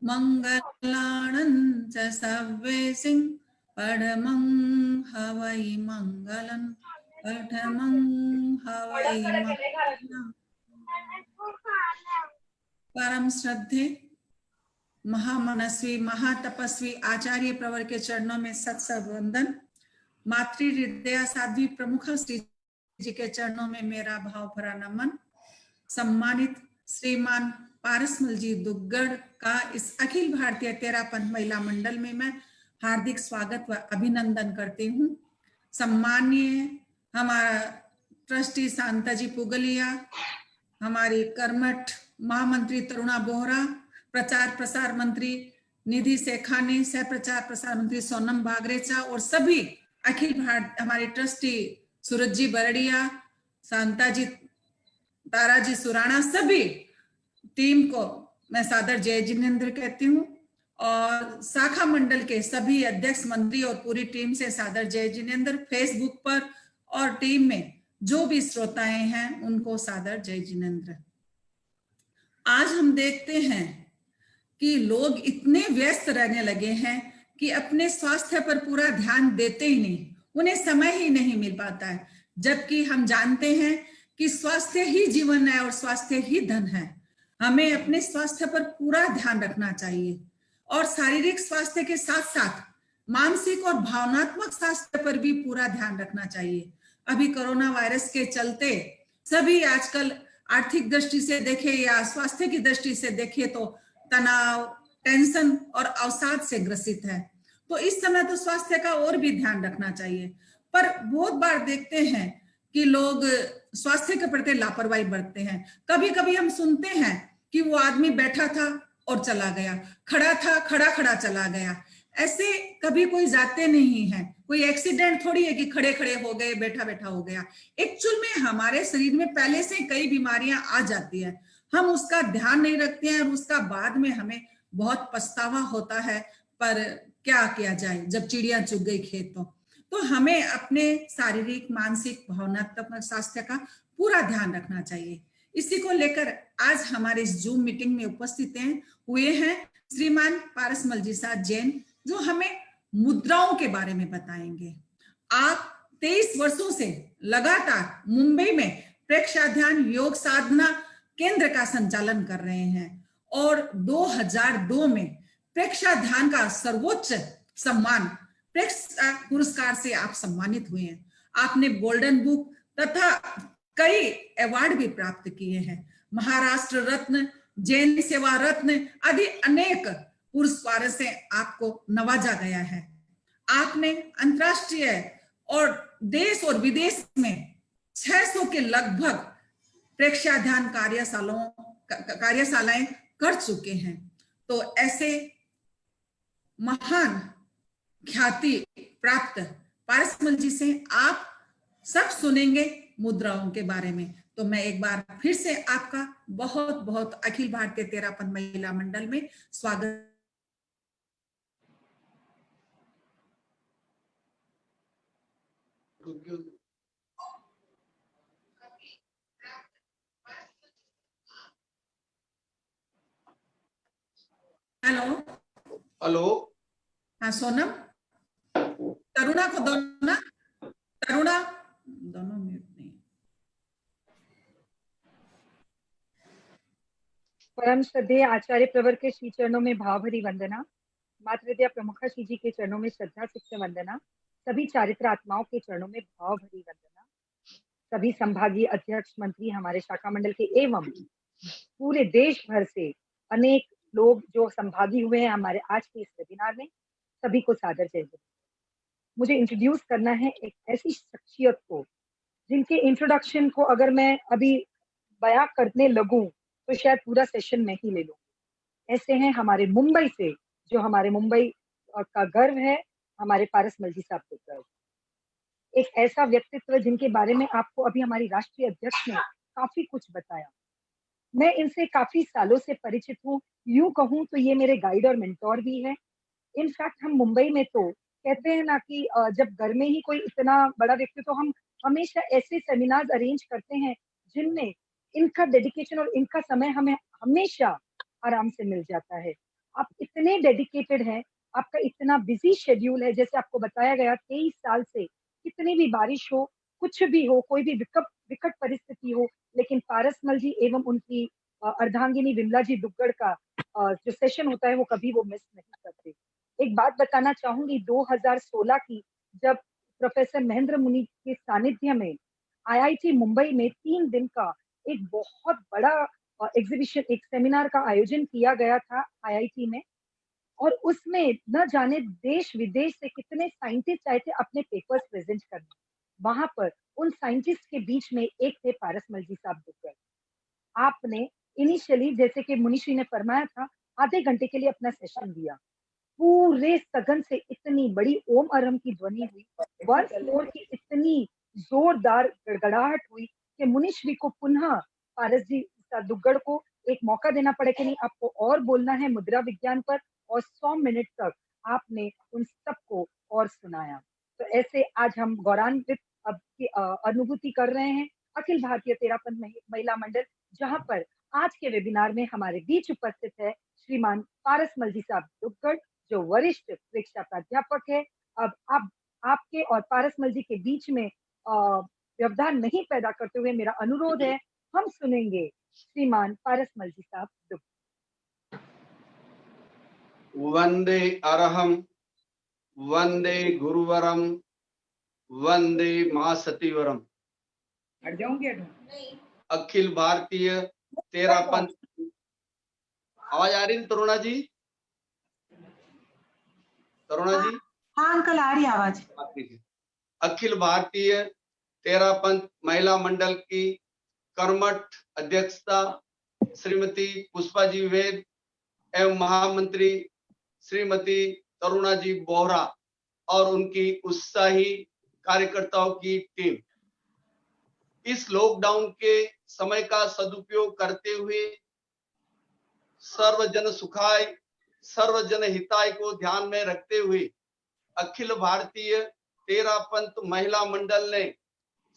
मंगलाणं च सव्वेसिं परमं हवै मंगलं परमं हवै मंगलम्। परम श्रद्धे महामनस्वी महातपस्वी आचार्य प्रवर के चरणों में सत वंदन। मातृ हृदय साध्वी प्रमुख श्री जी के चरणों में मेरा भाव भरा नमन। सम्मानित श्रीमान पारसमल जी दुग्गड़ का इस अखिल भारतीय तेरापंथ महिला मंडल में मैं हार्दिक स्वागत व अभिनंदन करती हूँ। सम्मानीय हमारा ट्रस्टी शांता जी पुगलिया, हमारी कर्मठ महामंत्री तरुणा बोहरा, प्रचार प्रसार मंत्री निधि सेखानी, सह प्रचार प्रसार मंत्री सोनम बागरेचा और सभी अखिल भारत हमारे ट्रस्टी सूरज जी बरड़िया, शांता जी, तारा जी सुराणा, सभी टीम को मैं सादर जय जिनेन्द्र कहती हूँ और शाखा मंडल के सभी अध्यक्ष मंत्री और पूरी टीम से सादर जय जिनेन्द्र। फेसबुक पर और टीम में जो भी श्रोताएं हैं उनको सादर जय जिनेन्द्र। आज हम देखते हैं कि लोग इतने व्यस्त रहने लगे हैं कि अपने स्वास्थ्य पर पूरा ध्यान देते ही नहीं, उन्हें समय ही नहीं मिल पाता है, जबकि हम जानते हैं कि स्वास्थ्य ही जीवन है और स्वास्थ्य ही धन है। हमें अपने स्वास्थ्य पर पूरा ध्यान रखना चाहिए और शारीरिक स्वास्थ्य के साथ साथ मानसिक और भावनात्मक स्वास्थ्य पर भी पूरा ध्यान रखना चाहिए। अभी कोरोना वायरस के चलते सभी आजकल आर्थिक दृष्टि से देखे या स्वास्थ्य की दृष्टि से देखे तो तनाव, टेंशन और अवसाद से ग्रसित है। तो इस समय तो स्वास्थ्य का और भी ध्यान रखना चाहिए, पर बहुत बार देखते हैं कि लोग स्वास्थ्य के प्रति लापरवाही बरतते हैं। कभी कभी हम सुनते हैं कि वो आदमी बैठा था और चला गया, खड़ा था खड़ा खड़ा चला गया। ऐसे कभी कोई जाते नहीं है, कोई एक्सीडेंट थोड़ी है कि खड़े खड़े हो गए, बैठा बैठा हो गया। एक्चुअल में हमारे शरीर में पहले से कई बीमारियां आ जाती है, हम उसका ध्यान नहीं रखते हैं और उसका बाद में हमें बहुत पछतावा होता है। पर क्या किया जाए जब चिड़िया चुग गई खेत। तो हमें अपने शारीरिक, मानसिक, भावनात्मक स्वास्थ्य का पूरा ध्यान रखना चाहिए। इसी को लेकर आज हमारे इस जूम मीटिंग में उपस्थित हुए हैं श्रीमान पारसमल जी साहब जैन, जो हमें मुद्राओं के बारे में बताएंगे। आप 23 वर्षों से लगातार मुंबई में प्रेक्षाध्यान योग साधना केंद्र का संचालन कर रहे हैं और 2002 में प्रेक्षाध्यान का सर्वोच्च सम्मान प्रेक्षा पुरस्कार से आप सम्मानित हुए हैं। आपने गोल्डन बुक तथा कई अवार्ड भी प्राप्त किए हैं, महाराष्ट्र रत्न, जैन सेवा रत्न आदि अनेक पुरस्कारों से आपको नवाजा गया है। आपने अंतरराष्ट्रीय और देश और विदेश में 600 के लगभग प्रेक्षाध्यान कार्यशालाएं कर चुके हैं। तो ऐसे महान ख्याति प्राप्त पारसमल जी से आप सब सुनेंगे मुद्राओं के बारे में। तो मैं एक बार फिर से आपका बहुत बहुत अखिल भारतीय तेरापंथ महिला मंडल में स्वागत। हेलो हेलो, हाँ सोनम, तरुणा को दो ना, तरुणा दोनों म्यूट नहीं। परम श्रद्धेय आचार्य प्रवर के श्री चरणों में भाव भरी वंदना। मातृ विद्या प्रमुखा श्री जी के चरणों में श्रद्धा सिक्त वंदना। सभी चारित्र आत्माओं के चरणों में भाव भरी वंदना। सभी संभागीय अध्यक्ष मंत्री, हमारे शाखा मंडल के एवं पूरे देश भर से अनेक लोग जो संभागी हुए हैं हमारे आज के इस वेबिनार में, सभी को सादर जय हिंद। मुझे इंट्रोड्यूस करना है एक ऐसी शख्सियत को जिनके इंट्रोडक्शन को अगर मैं अभी बयां करने लगूं तो शायद पूरा सेशन में ही ले लूं। ऐसे हैं हमारे मुंबई से, जो हमारे मुंबई का गर्व है, हमारे पारसमल जी साहब का गर्व। एक ऐसा व्यक्तित्व जिनके बारे में आपको अभी हमारी राष्ट्रीय अध्यक्ष ने काफी कुछ बताया। मैं इनसे काफी सालों से परिचित हूँ, यूं कहूँ तो ये मेरे गाइड और मेंटोर भी है। इनफैक्ट हम मुंबई में तो कहते हैं ना कि जब घर में ही कोई इतना बड़ा व्यक्ति, तो हम हमेशा ऐसे सेमिनार्स अरेंज करते हैं जिनमें इनका डेडिकेशन और इनका समय हमें हमेशा आराम से मिल जाता है। आप इतने डेडिकेटेड हैं, आपका इतना बिजी शेड्यूल है, जैसे आपको बताया गया 23 साल से कितनी भी बारिश हो, कुछ भी हो, कोई भी विकट परिस्थिति हो, लेकिन पारसमल जी एवं उनकी अर्धांगिनी विमला जी दुग्गड़ का जो सेशन होता है वो कभी वो मिस नहीं करते। एक बात बताना चाहूंगी, 2016 की, जब प्रोफेसर महेंद्र मुनि के सानिध्य में आईआईटी मुंबई में 3 दिन का एक बहुत बड़ा एग्जीबिशन, एक सेमिनार का आयोजन किया गया था आईआईटी में, और उसमें न जाने देश विदेश से कितने साइंटिस्ट आए थे अपने पेपर्स प्रेजेंट करने। वहां पर उन साइंटिस्ट के बीच में एक थे पारसमल जी साहब दुग्गड़। आपने इनिशियली, जैसे कि मुनिश्री ने फरमाया था, आधे घंटे के लिए अपना सेशन दिया। पूरे सदन से इतनी बड़ी ओम अरम की ध्वनि हुई, वंस मोर की इतनी जोरदार गड़गड़ाहट हुई कि मुनिश्री को पुनः पारस जी दुग्गड़ को एक मौका देना पड़े कि नहीं, आपको और बोलना है मुद्रा विज्ञान पर, और 100 मिनट तक आपने उन सबको और सुनाया। तो ऐसे आज हम गौरवान्वित अब की अनुभूति कर रहे हैं अखिल भारतीय तेरापंथ महिला मंडल, जहां पर आज के वेबिनार में हमारे बीच उपस्थित है श्रीमान पारसमल जी साहब दुग्गड़, जो वरिष्ठ परीक्षा प्राध्यापक है। अब आप आपके और पारसमल जी के बीच में व्यवधान नहीं पैदा करते हुए मेरा अनुरोध है, हम सुनेंगे श्रीमान पारसमल जी साहब दुग्गड़। वंदे अरहम, वंदे गुरुवरम, वंदे मां सतीवरम। हट जाऊंगी अखिल भारतीय तेरापंथ, आवाज आ रही है तरुणा जी? तरुणा जी? हाँ अंकल, आ रही आवाज। अखिल भारतीय तेरापंथ महिला मंडल की कर्मठ अध्यक्षता श्रीमती पुष्पा जी वेद एवं महामंत्री श्रीमती तरुणा जी बोहरा और उनकी उत्साही कार्यकर्ताओं की टीम, इस लॉकडाउन के समय का सदुपयोग करते हुए सर्वजन सुखाय सर्वजन हिताय को ध्यान में रखते हुए अखिल भारतीय तेरापंथ महिला मंडल ने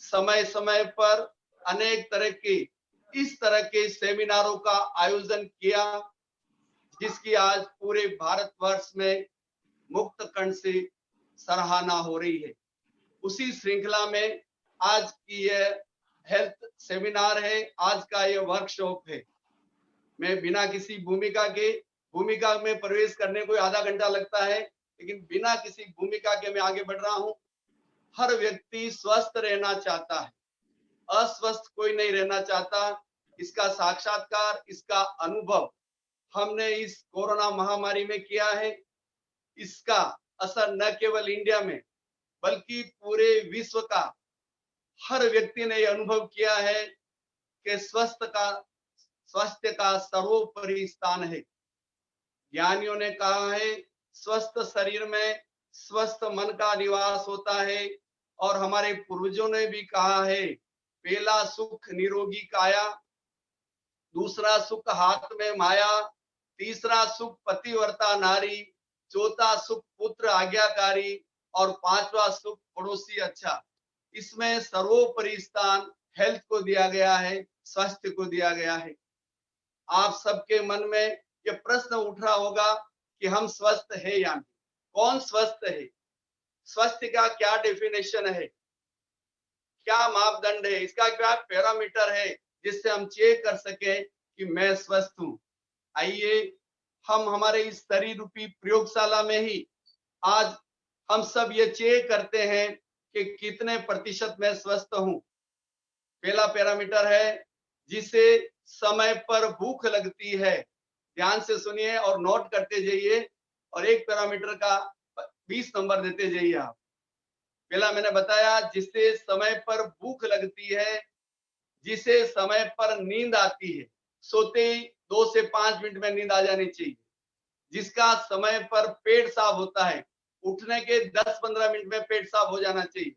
समय समय पर अनेक तरह के इस तरह के सेमिनारों का आयोजन किया, जिसकी आज पूरे भारतवर्ष में मुक्त कंठ से सराहना हो रही है। उसी श्रृंखला में आज की यह हेल्थ सेमिनार है, आज का यह वर्कशॉप है। मैं बिना किसी भूमिका में प्रवेश करने को आधा घंटा लगता है, लेकिन बिना किसी भूमिका के मैं आगे बढ़ रहा हूं। हर व्यक्ति स्वस्थ रहना चाहता है, अस्वस्थ कोई नहीं रहना चाहता। इसका साक्षात्कार, इसका अनुभव हमने इस कोरोना महामारी में किया है। इसका असर न केवल इंडिया में बल्कि पूरे विश्व का हर व्यक्ति ने यह अनुभव किया है कि स्वास्थ्य का सर्वोपरि स्थान है। ज्ञानियों ने कहा है, स्वस्थ शरीर में स्वस्थ मन का निवास होता है, और हमारे पूर्वजों ने भी कहा है, पहला सुख निरोगी काया, दूसरा सुख हाथ में माया, तीसरा सुख पतिव्रता नारी, चौथा सुख पुत्र आज्ञाकारी, और पांचवा सुख पड़ोसी अच्छा। इसमें सर्वोपरि स्थान हेल्थ को दिया गया है, स्वास्थ्य को दिया गया है। आप सबके मन में ये प्रश्न उठ रहा होगा कि हम स्वस्थ है या नहीं? कौन स्वस्थ है? स्वास्थ्य का क्या डेफिनेशन है, क्या मापदंड है, इसका क्या पैरामीटर है जिससे हम चेक कर सके कि मैं स्वस्थ हूं? आइए हम हमारे इस शरीर रूपी प्रयोगशाला में ही आज हम सब ये चेक करते हैं कि कितने प्रतिशत मैं स्वस्थ हूं। पहला पैरामीटर है जिसे समय पर भूख लगती है। ध्यान से सुनिए और नोट करते जाइए, और एक पैरामीटर का 20 नंबर देते जाइए आप। पहला मैंने बताया, जिसे समय पर भूख लगती है, जिसे समय पर नींद आती है, सोते ही 2 से 5 मिनट में नींद आ जानी चाहिए, जिसका समय पर पेट साफ होता है, उठने के 10-15 मिनट में पेट साफ हो जाना चाहिए,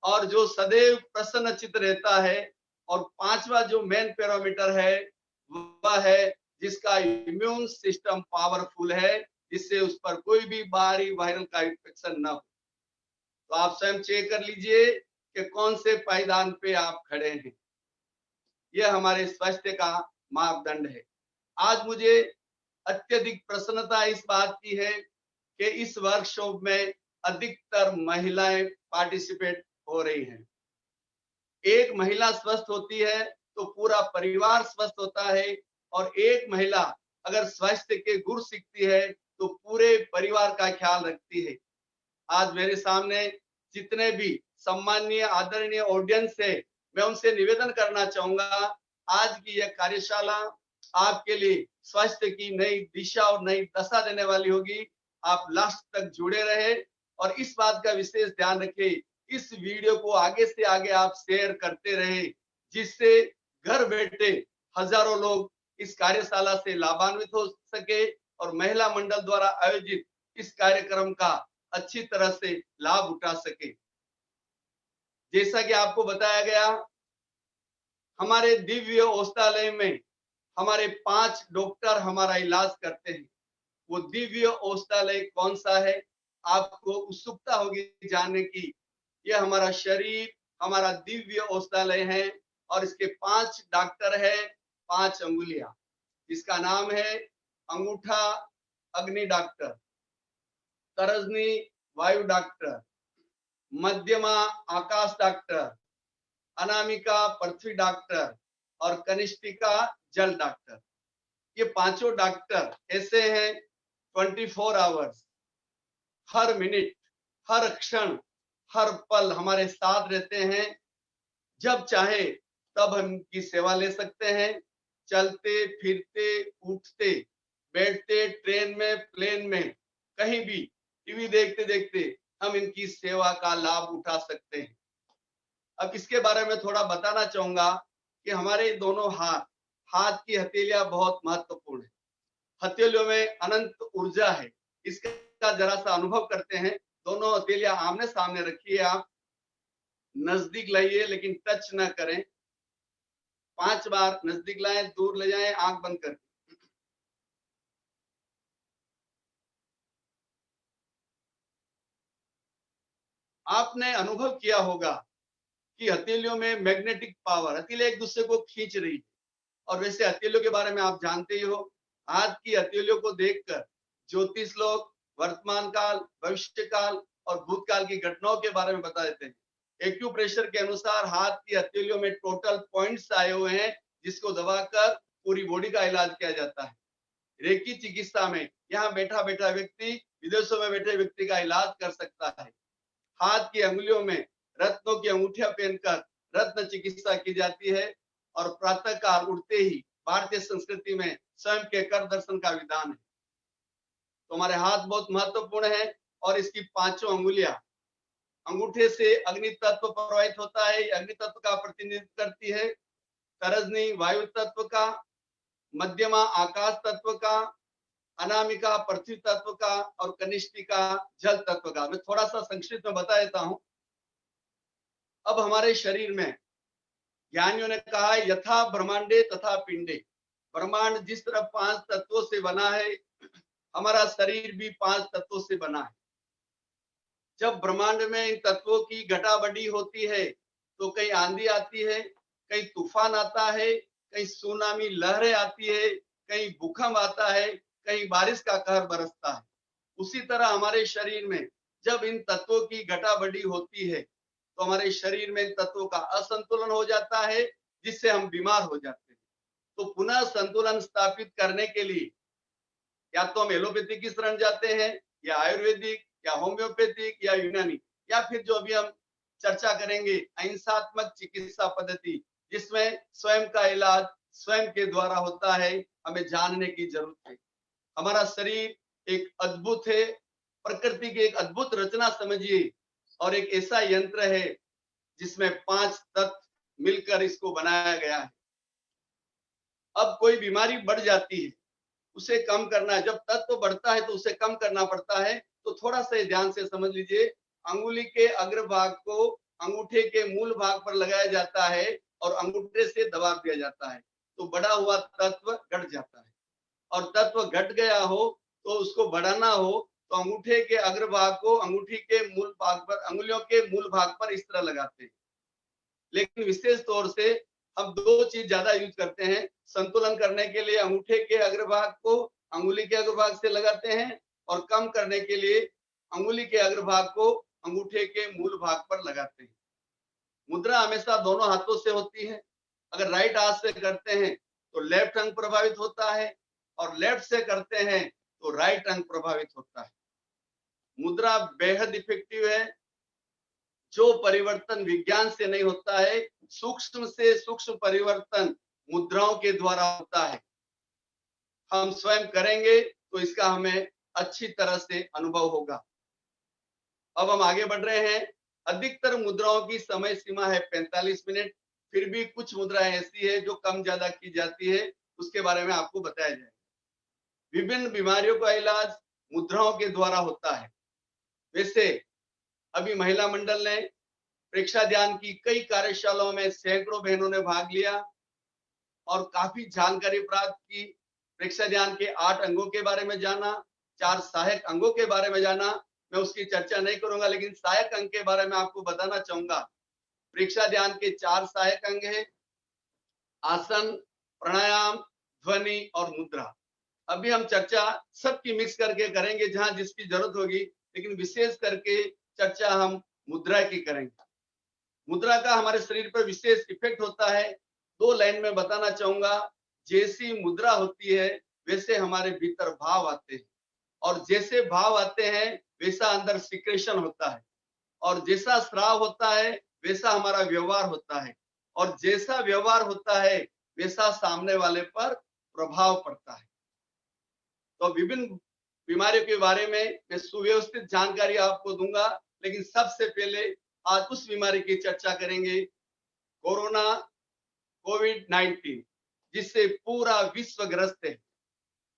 और जो सदैव प्रसन्नचित्त रहता है। और पांचवा जो मेन पैरामीटर है वह है जिसका इम्यून सिस्टम पावरफुल है, जिससे उस पर कोई भी बाहरी वायरल का इन्फेक्शन न हो। तो आप स्वयं चेक कर लीजिए कि कौन से पायदान पे आप खड़े हैं। यह हमारे स्वास्थ्य का मापदंड है। आज मुझे अत्यधिक प्रसन्नता इस बात की है कि इस वर्कशॉप में अधिकतर महिलाएं पार्टिसिपेट हो रही हैं। एक महिला स्वस्थ होती है तो पूरा परिवार स्वस्थ होता है, और एक महिला अगर स्वास्थ्य के गुर सीखती है तो पूरे परिवार का ख्याल रखती है। आज मेरे सामने जितने भी सम्माननीय आदरणीय ऑडियंस है, मैं उनसे निवेदन करना चाहूंगा, आज की यह कार्यशाला आपके लिए स्वास्थ्य की नई दिशा और नई दशा देने वाली होगी। आप लास्ट तक जुड़े रहे और इस बात का विशेष ध्यान रखें, इस वीडियो को आगे से आगे आप शेयर करते रहे, जिससे घर बैठे हजारों लोग इस कार्यशाला से लाभान्वित हो सके और महिला मंडल द्वारा आयोजित इस कार्यक्रम का अच्छी तरह से लाभ उठा सके। जैसा कि आपको बताया गया, हमारे दिव्य औषधालय में हमारे 5 डॉक्टर हमारा इलाज करते हैं। वो दिव्य औषधालय कौन सा है, आपको उत्सुकता होगी जानने की। यह हमारा शरीर, हमारा दिव्य औषधालय है और इसके 5 डॉक्टर है, 5 अंगुलियां, जिसका नाम है अंगूठा अग्नि डॉक्टर, तरजनी वायु डॉक्टर, मध्यमा आकाश डॉक्टर, अनामिका पृथ्वी डॉक्टर और कनिष्ठिका जल डॉक्टर। ये पांचों डॉक्टर ऐसे हैं 24 आवर्स, हर मिनट, हर क्षण, हर पल हमारे साथ रहते हैं। जब चाहे तब हम इनकी सेवा ले सकते हैं। चलते फिरते, उठते बैठते, ट्रेन में, प्लेन में, कहीं भी टीवी देखते देखते हम इनकी सेवा का लाभ उठा सकते हैं। अब इसके बारे में थोड़ा बताना चाहूंगा कि हमारे दोनों हाथ की हथेलियां बहुत महत्वपूर्ण है। हथेलियों में अनंत ऊर्जा है, इसका जरा सा अनुभव करते हैं। दोनों हथेलियां आमने सामने रखिए, आप नजदीक लाइए लेकिन टच ना करें। 5 बार नजदीक लाएं, दूर ले जाएं, आंख बंद करके। आपने अनुभव किया होगा कि हथेलियों में मैग्नेटिक पावर, हथेलियां एक दूसरे को खींच रही है। और वैसे हथेलियों के बारे में आप जानते ही हो, हाथ की हथेलियों को देखकर ज्योतिष लोग वर्तमान काल, भविष्य काल और भूतकाल की घटनाओं के बारे में बता देते हैं। एक्यूप्रेशर के अनुसार हाथ की हथेलियों में टोटल पॉइंट्स आए हुए हैं, जिसको दबाकर पूरी बॉडी का इलाज किया जाता है। रेकी चिकित्सा में यहाँ बैठा बैठा व्यक्ति विदेशों में बैठे व्यक्ति का इलाज कर सकता है। हाथ की अंगुलियों में रत्नों की अंगूठियां पहनकर रत्न चिकित्सा की जाती है। और प्रातः काल उठते ही भारतीय संस्कृति में स्वयं के कर दर्शन का विधान है। तो हमारे हाथ बहुत महत्वपूर्ण है और इसकी 5 अंगुलियां, अंगूठे से अग्नि तत्व प्रवाहित होता है, अग्नि तत्व का प्रतिनिधित्व करती है। तरजनी वायु तत्व का, मध्यमा आकाश तत्व का, अनामिका पृथ्वी तत्व का और कनिष्ठिका जल तत्व का। मैं थोड़ा सा संक्षिप्त में बता देता हूं। अब हमारे शरीर में ज्ञानियों ने कहा है, यथा ब्रह्मांडे तथा पिंडे। ब्रह्मांड जिस तरह 5 तत्वों से बना है, हमारा शरीर भी 5 तत्वों से बना है। जब ब्रह्मांड में इन तत्वों की घटाबढ़ी होती है तो कहीं आंधी आती है, कहीं तूफान आता है, कहीं सुनामी लहरें आती है, कहीं भूकंप आता है, कहीं बारिश का कहर बरसता है। उसी तरह हमारे शरीर में जब इन तत्वों की घटाबढ़ी होती है तो हमारे शरीर में इन तत्वों का असंतुलन हो जाता है, जिससे हम बीमार हो जाते हैं। तो पुनः संतुलन स्थापित करने के लिए या तो हम एलोपैथी की शरण जाते हैं, या आयुर्वेदिक, या होम्योपैथिक, या यूनानी, या फिर जो अभी हम चर्चा करेंगे अहिंसात्मक चिकित्सा पद्धति, जिसमें स्वयं का इलाज स्वयं के द्वारा होता है। हमें जानने की जरूरत है। हमारा शरीर एक अद्भुत है, प्रकृति की एक अद्भुत रचना समझिए, और एक ऐसा यंत्र है जिसमें 5 तत्व मिलकर इसको बनाया गया है। अब कोई बीमारी बढ़ जाती है, उसे कम करना है। जब तत्व बढ़ता है तो उसे कम करना पड़ता है। तो थोड़ा सा ध्यान से समझ लीजिए, अंगुली के अग्रभाग को अंगूठे के मूल भाग पर लगाया जाता है और अंगूठे से दबाव दिया जाता है, तो बड़ा हुआ तत्व घट जाता है। और तत्व घट गया हो तो उसको बढ़ाना हो तो अंगूठे के अग्रभाग को अंगूठी के मूल भाग पर, अंगुलियों के मूल भाग पर इस तरह लगाते हैं। लेकिन विशेष तौर से हम 2 चीज ज्यादा यूज करते हैं। संतुलन करने के लिए अंगूठे के अग्रभाग को अंगुली के अग्रभाग से लगाते हैं और कम करने के लिए अंगुली के अग्रभाग को अंगूठे के मूल भाग पर लगाते हैं। मुद्रा हमेशा दोनों हाथों से होती है। अगर राइट हाथ से करते हैं तो लेफ्ट अंग प्रभावित होता है और लेफ्ट से करते हैं तो राइट अंग प्रभावित होता है। मुद्रा बेहद इफेक्टिव है। जो परिवर्तन विज्ञान से नहीं होता है, सूक्ष्म से सूक्ष्म परिवर्तन मुद्राओं के द्वारा होता है। हम स्वयं करेंगे तो इसका हमें अच्छी तरह से अनुभव होगा। अब हम आगे बढ़ रहे हैं। अधिकतर मुद्राओं की समय सीमा है 45 मिनट। फिर भी कुछ मुद्राएं ऐसी है जो कम ज्यादा की जाती है, उसके बारे में आपको बताया जाएगा। विभिन्न बीमारियों का इलाज मुद्राओं के द्वारा होता है। वैसे अभी महिला मंडल ने प्रेक्षा ध्यान की कई कार्यशालाओं में सैकड़ों बहनों ने भाग लिया और काफी जानकारी प्राप्त की। प्रेक्षा ध्यान के 8 अंगों के बारे में जाना, 4 सहायक अंगों के बारे में जाना। मैं उसकी चर्चा नहीं करूंगा, लेकिन सहायक अंग के बारे में आपको बताना चाहूंगा। प्रेक्षा ध्यान के 4 सहायक अंग हैं: आसन, प्राणायाम, ध्वनि और मुद्रा। अभी हम चर्चा सबकी मिक्स करके करेंगे जहां जिसकी जरूरत होगी, लेकिन विशेष करके चर्चा हम मुद्रा की करेंगे। मुद्रा का हमारे शरीर पर विशेष इफेक्ट होता है। 2 लाइन में बताना चाहूंगा। जैसी मुद्रा होती है वैसे हमारे भीतर भाव आते हैं, और जैसे भाव आते हैं वैसा अंदर सिक्रेशन होता है, और जैसा स्राव होता है वैसा हमारा व्यवहार होता है, और जैसा व्यवहार होता है वैसा सामने वाले पर प्रभाव पड़ता है। तो विभिन्न बीमारियों के बारे में मैं सुव्यवस्थित जानकारी आपको दूंगा, लेकिन सबसे पहले आज उस बीमारी की चर्चा करेंगे, कोरोना कोविड-19, जिससे पूरा विश्व ग्रस्त है।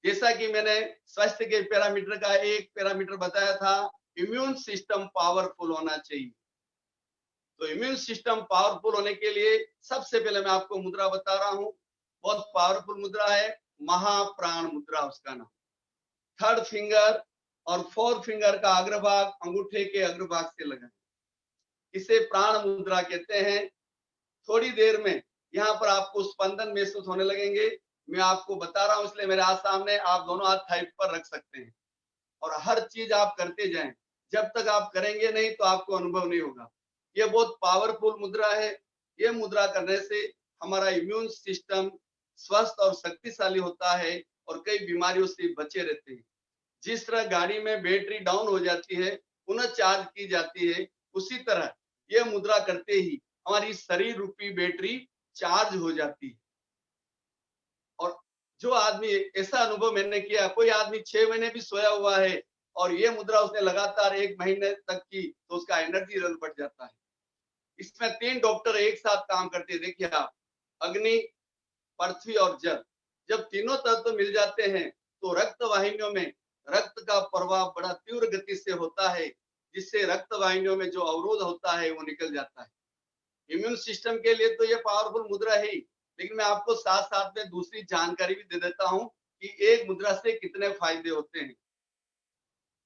जैसा कि मैंने स्वास्थ्य के पैरामीटर का एक पैरामीटर बताया था, इम्यून सिस्टम पावरफुल होना चाहिए। तो इम्यून सिस्टम पावरफुल होने के लिए सबसे पहले मैं आपको मुद्रा बता रहा हूं। बहुत पावरफुल मुद्रा है, महाप्राण मुद्रा उसका नाम। 3rd फिंगर और 4th फिंगर का अग्रभाग अंगूठे के अग्रभाग से लगाएं। इसे प्राण मुद्रा कहते हैं। थोड़ी देर में यहाँ पर आपको स्पंदन महसूस होने लगेंगे। मैं आपको बता रहा हूं, इसलिए मेरे हाथ सामने, आप दोनों हाथ थाई पर रख सकते हैं और हर चीज आप करते जाएं। जब तक आप करेंगे नहीं तो आपको अनुभव नहीं होगा। ये बहुत पावरफुल मुद्रा है। ये मुद्रा करने से हमारा इम्यून सिस्टम स्वस्थ और शक्तिशाली होता है और कई बीमारियों से बचे रहते हैं। जिस तरह गाड़ी में बैटरी डाउन हो जाती है, पुनः चार्ज की जाती है, उसी तरह ये मुद्रा करते ही हमारी शरीर रूपी बैटरी चार्ज हो जाती है। और जो आदमी, ऐसा अनुभव मैंने किया, कोई आदमी 6 महीने भी सोया हुआ है और ये मुद्रा उसने लगातार 1 महीने तक की, तो उसका एनर्जी लेवल बढ़ जाता है। इसमें 3 डॉक्टर एक साथ काम करते हैं। देखिए आप, अग्नि, पृथ्वी और जल, जब तीनों तत्व मिल जाते हैं तो रक्त वाहिनियों में रक्त का प्रवाह बड़ा तीव्र गति से होता है, जिससे रक्त वाहिनियों में जो अवरोध होता है वो निकल जाता है। इम्यून सिस्टम के लिए तो ये पावरफुल मुद्रा है ही, लेकिन मैं आपको साथ साथ में दूसरी जानकारी भी दे देता हूं कि एक मुद्रा से कितने फायदे होते हैं।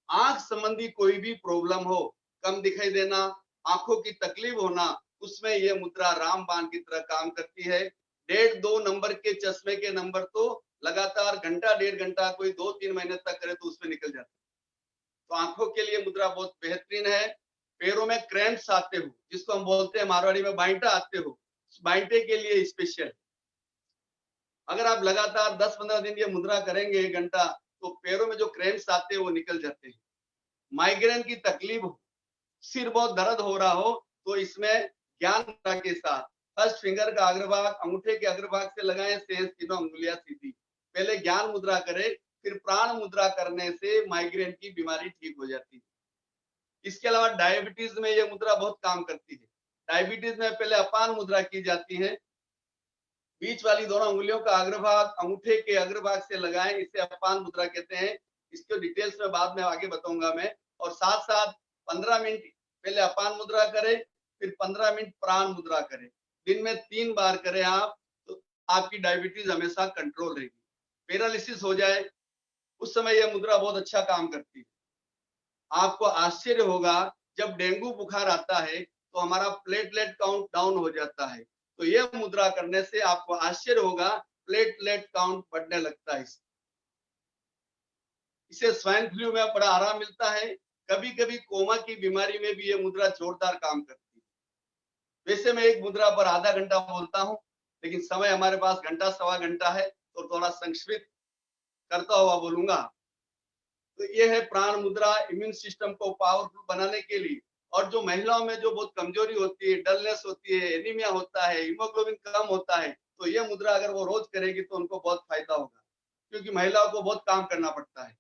आंख संबंधी कोई भी प्रॉब्लम हो, कम दिखाई देना, आंखों की तकलीफ होना, उसमें यह मुद्रा रामबाण की तरह काम करती है। 1.5-2 नंबर के चश्मे के नंबर तो लगातार घंटा 1.5 घंटा कोई 2-3 महीने तक करे तो उसमें निकल जाता है। तो आंखों के लिए मुद्रा बहुत बेहतरीन है। पैरों में क्रैम्प्स आते हो, जिसको हम बोलते हैं मारवाड़ी में बाइंटा आते हो, बाइंटे के लिए स्पेशल। अगर आप लगातार 10-15 दिन ये मुद्रा करेंगे 1 घंटा, तो पैरों में जो क्रैम्प्स आते हैं वो निकल जाते हैं। माइग्रेन की तकलीफ हो, सिर बहुत दर्द हो रहा हो, तो इसमें ज्ञान मुद्रा के साथ 1st फिंगर का अग्रभाग अंगूठे के अग्रभाग से लगाएं, शेष तीनों अंगुलियां सीधी। पहले ज्ञान मुद्रा करें, फिर प्राण मुद्रा करने से माइग्रेन की बीमारी ठीक हो जाती है। इसके अलावा डायबिटीज में यह मुद्रा बहुत काम करती है। डायबिटीज में पहले अपान मुद्रा की जाती है। बीच वाली दोनों अंगुलियों का अग्रभाग अंगूठे के अग्रभाग से लगाएं, इसे अपान मुद्रा कहते हैं। इसके डिटेल्स में बाद में आगे बताऊंगा मैं। और साथ साथ 15 मिनट पहले अपान मुद्रा करें, फिर 15 मिनट प्राण मुद्रा करें। दिन में 3 बार करें आप, तो आपकी डायबिटीज हमेशा कंट्रोल रहेगी। पैरालिसिस हो जाए उस समय यह मुद्रा बहुत अच्छा काम करती है। आपको आश्चर्य होगा, जब डेंगू बुखार आता है तो हमारा प्लेटलेट काउंट डाउन हो जाता है, तो यह मुद्रा करने से आपको आश्चर्य होगा, प्लेटलेट काउंट बढ़ने लगता है। इसे स्वाइन फ्लू में बड़ा आराम मिलता है। कभी कभी कोमा की बीमारी में भी ये मुद्रा जोरदार काम करती है। वैसे मैं एक मुद्रा पर आधा घंटा बोलता हूँ, लेकिन समय हमारे पास घंटा सवा घंटा है, तो थोड़ा संक्षिप्त करता हुआ बोलूंगा। तो ये है प्राण मुद्रा, इम्यून सिस्टम को पावरफुल बनाने के लिए। और जो महिलाओं में जो बहुत कमजोरी होती है, डलनेस होती है, एनीमिया होता है, हीमोग्लोबिन कम होता है, तो ये मुद्रा अगर वो रोज करेगी तो उनको बहुत फायदा होगा, क्योंकि महिलाओं को बहुत काम करना पड़ता है।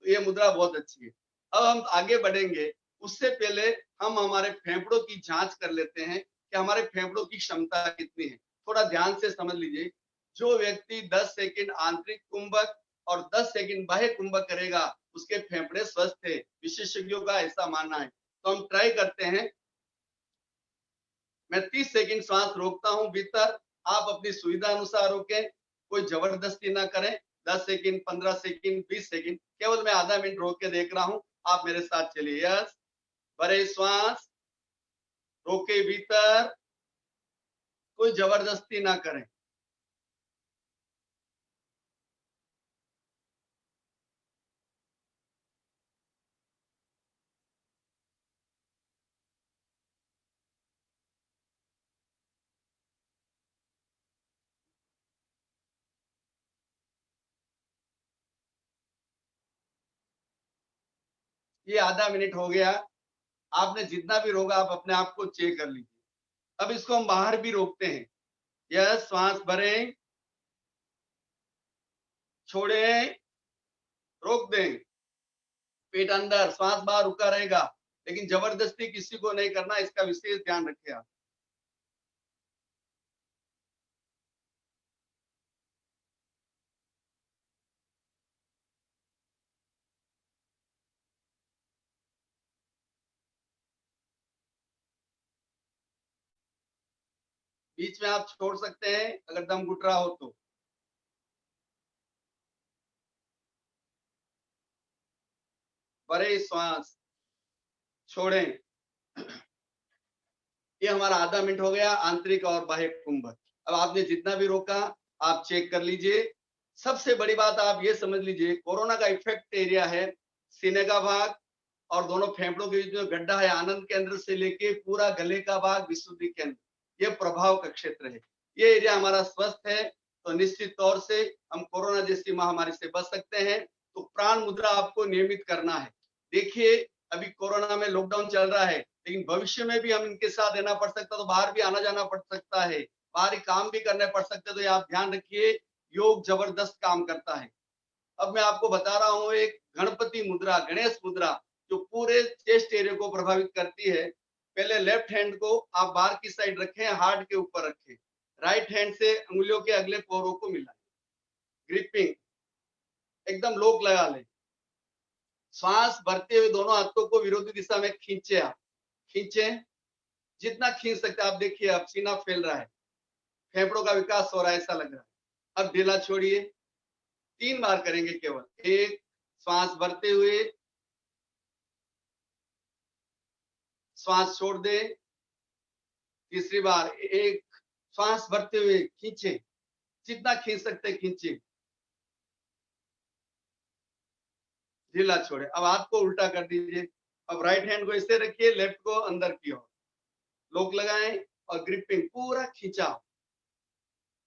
तो ये मुद्रा बहुत अच्छी है। अब हम आगे बढ़ेंगे, उससे पहले हम हमारे फेफड़ों की जांच कर लेते हैं कि हमारे फेफड़ों की क्षमता कितनी है। थोड़ा ध्यान से समझ लीजिए। जो व्यक्ति 10 सेकंड आंतरिक कुंभक और 10 सेकंड बाह्य कुंभक करेगा, उसके फेफड़े स्वस्थ है, विशेषज्ञों का ऐसा मानना है। तो हम ट्राई करते हैं। मैं 30 सेकंड श्वास रोकता हूं भीतर, आप अपनी सुविधा अनुसार रोकें, कोई जबरदस्ती ना करें। 10 सेकंड, 15 सेकंड, 20 सेकंड, केवल मैं आधा मिनट रोक के देख रहा हूं, आप मेरे साथ चलिए। यस, भरे श्वास, रोके भीतर, कोई जबरदस्ती ना करें। ये आधा मिनट हो गया। आपने जितना भी रोका, आप अपने आप को चेक कर लीजिए। अब इसको हम बाहर भी रोकते हैं। यस, श्वास भरें, छोड़ें, रोक दें, पेट अंदर, श्वास बाहर रुका रहेगा, लेकिन जबरदस्ती किसी को नहीं करना, इसका विशेष ध्यान रखें आप। बीच में आप छोड़ सकते हैं अगर दम घुट रहा हो तो। भरे श्वास, छोड़ें। ये हमारा आधा मिनट हो गया, आंतरिक और बाह्य कुंभक। अब आपने जितना भी रोका, आप चेक कर लीजिए। सबसे बड़ी बात आप ये समझ लीजिए, कोरोना का इफेक्ट एरिया है सीने का भाग और दोनों फेफड़ों के बीच में गड्ढा है, आनंद केंद्र से लेके पूरा गले का भाग, विशुद्धि केंद्र, ये प्रभाव का क्षेत्र है। ये एरिया हमारा स्वस्थ है, तो निश्चित तौर से हम कोरोना जैसी महामारी से बच सकते हैं। तो प्राण मुद्रा आपको नियमित करना है। देखिए, अभी कोरोना में लॉकडाउन चल रहा है, लेकिन भविष्य में भी हम इनके साथ रहना पड़ सकता है, तो बाहर भी आना जाना पड़ सकता है, बाहरी काम भी करने पड़ सकते हैं। तो ये आप ध्यान रखिए, योग जबरदस्त काम करता है। अब मैं आपको बता रहा हूं एक गणपति मुद्रा, गणेश मुद्रा, जो पूरे चेस्ट एरिया को प्रभावित करती है। पहले लेफ्ट हैंड को आप बाहर की साइड रखें, हार्ट के ऊपर रखें, राइट हैंड से अंगुलियों के अगले पोरों को मिलाएं, ग्रिपिंग, एकदम लोक लगा लें। श्वास भरते हुए दोनों हाथों को विरोधी दिशा में खींचे, आप खींचे, जितना खींच सकते आप। देखिए अब सीना फैल रहा है, फेफड़ों का विकास हो रहा है, ऐसा लग रहा है। अब ढीला छोड़िए, 3 बार करेंगे केवल। एक, श्वास भरते हुए, श्वास छोड़ दे। तीसरी बार, एक, श्वास भरते हुए खींचे, जितना खींच सकते खींचे, ढीला छोड़े। अब हाथ को उल्टा कर दीजिए। अब राइट हैंड को इसे रखिए, लेफ्ट को अंदर की ओर लोक लगाएं और ग्रिपिंग पूरा खींचा,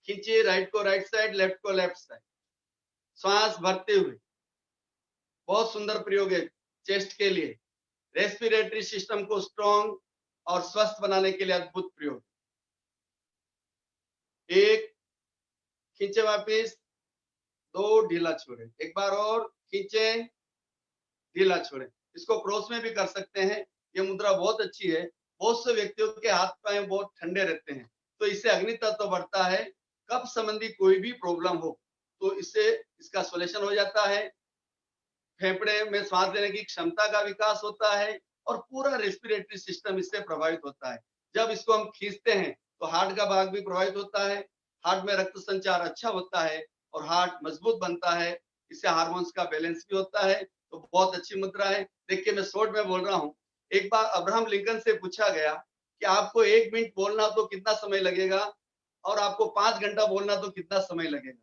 खींचिए, राइट को राइट साइड, लेफ्ट को लेफ्ट साइड, श्वास भरते हुए। बहुत सुंदर प्रयोग है चेस्ट के लिए, रेस्पिरेटरी सिस्टम को स्ट्रॉन्ग और स्वस्थ बनाने के लिए अद्भुत प्रयोग। एक, खींचे वापिस, 2, ढीला छोड़े, एक बार और खींचे, ढीला छोड़े। इसको क्रॉस में भी कर सकते हैं। ये मुद्रा बहुत अच्छी है। बहुत से व्यक्तियों के हाथ पांव बहुत ठंडे रहते हैं, तो इससे अग्नि तत्व बढ़ता है। कफ संबंधी कोई भी प्रॉब्लम हो तो इससे इसका सॉल्यूशन हो जाता है। फेफड़े में सांस लेने की क्षमता का विकास होता है और पूरा रेस्पिरेटरी सिस्टम इससे प्रभावित होता है। जब इसको हम खींचते हैं तो हार्ट का भाग भी प्रभावित होता है, हार्ट में रक्त संचार अच्छा होता है और हार्ट मजबूत बनता है। इससे हार्मोन्स का बैलेंस भी होता है। तो बहुत अच्छी मुद्रा है। देखिए, मैं शॉर्ट में बोल रहा हूँ। एक बार अब्राहम लिंकन से पूछा गया कि आपको 1 मिनट बोलना तो कितना समय लगेगा और आपको 5 घंटा बोलना तो कितना समय लगेगा।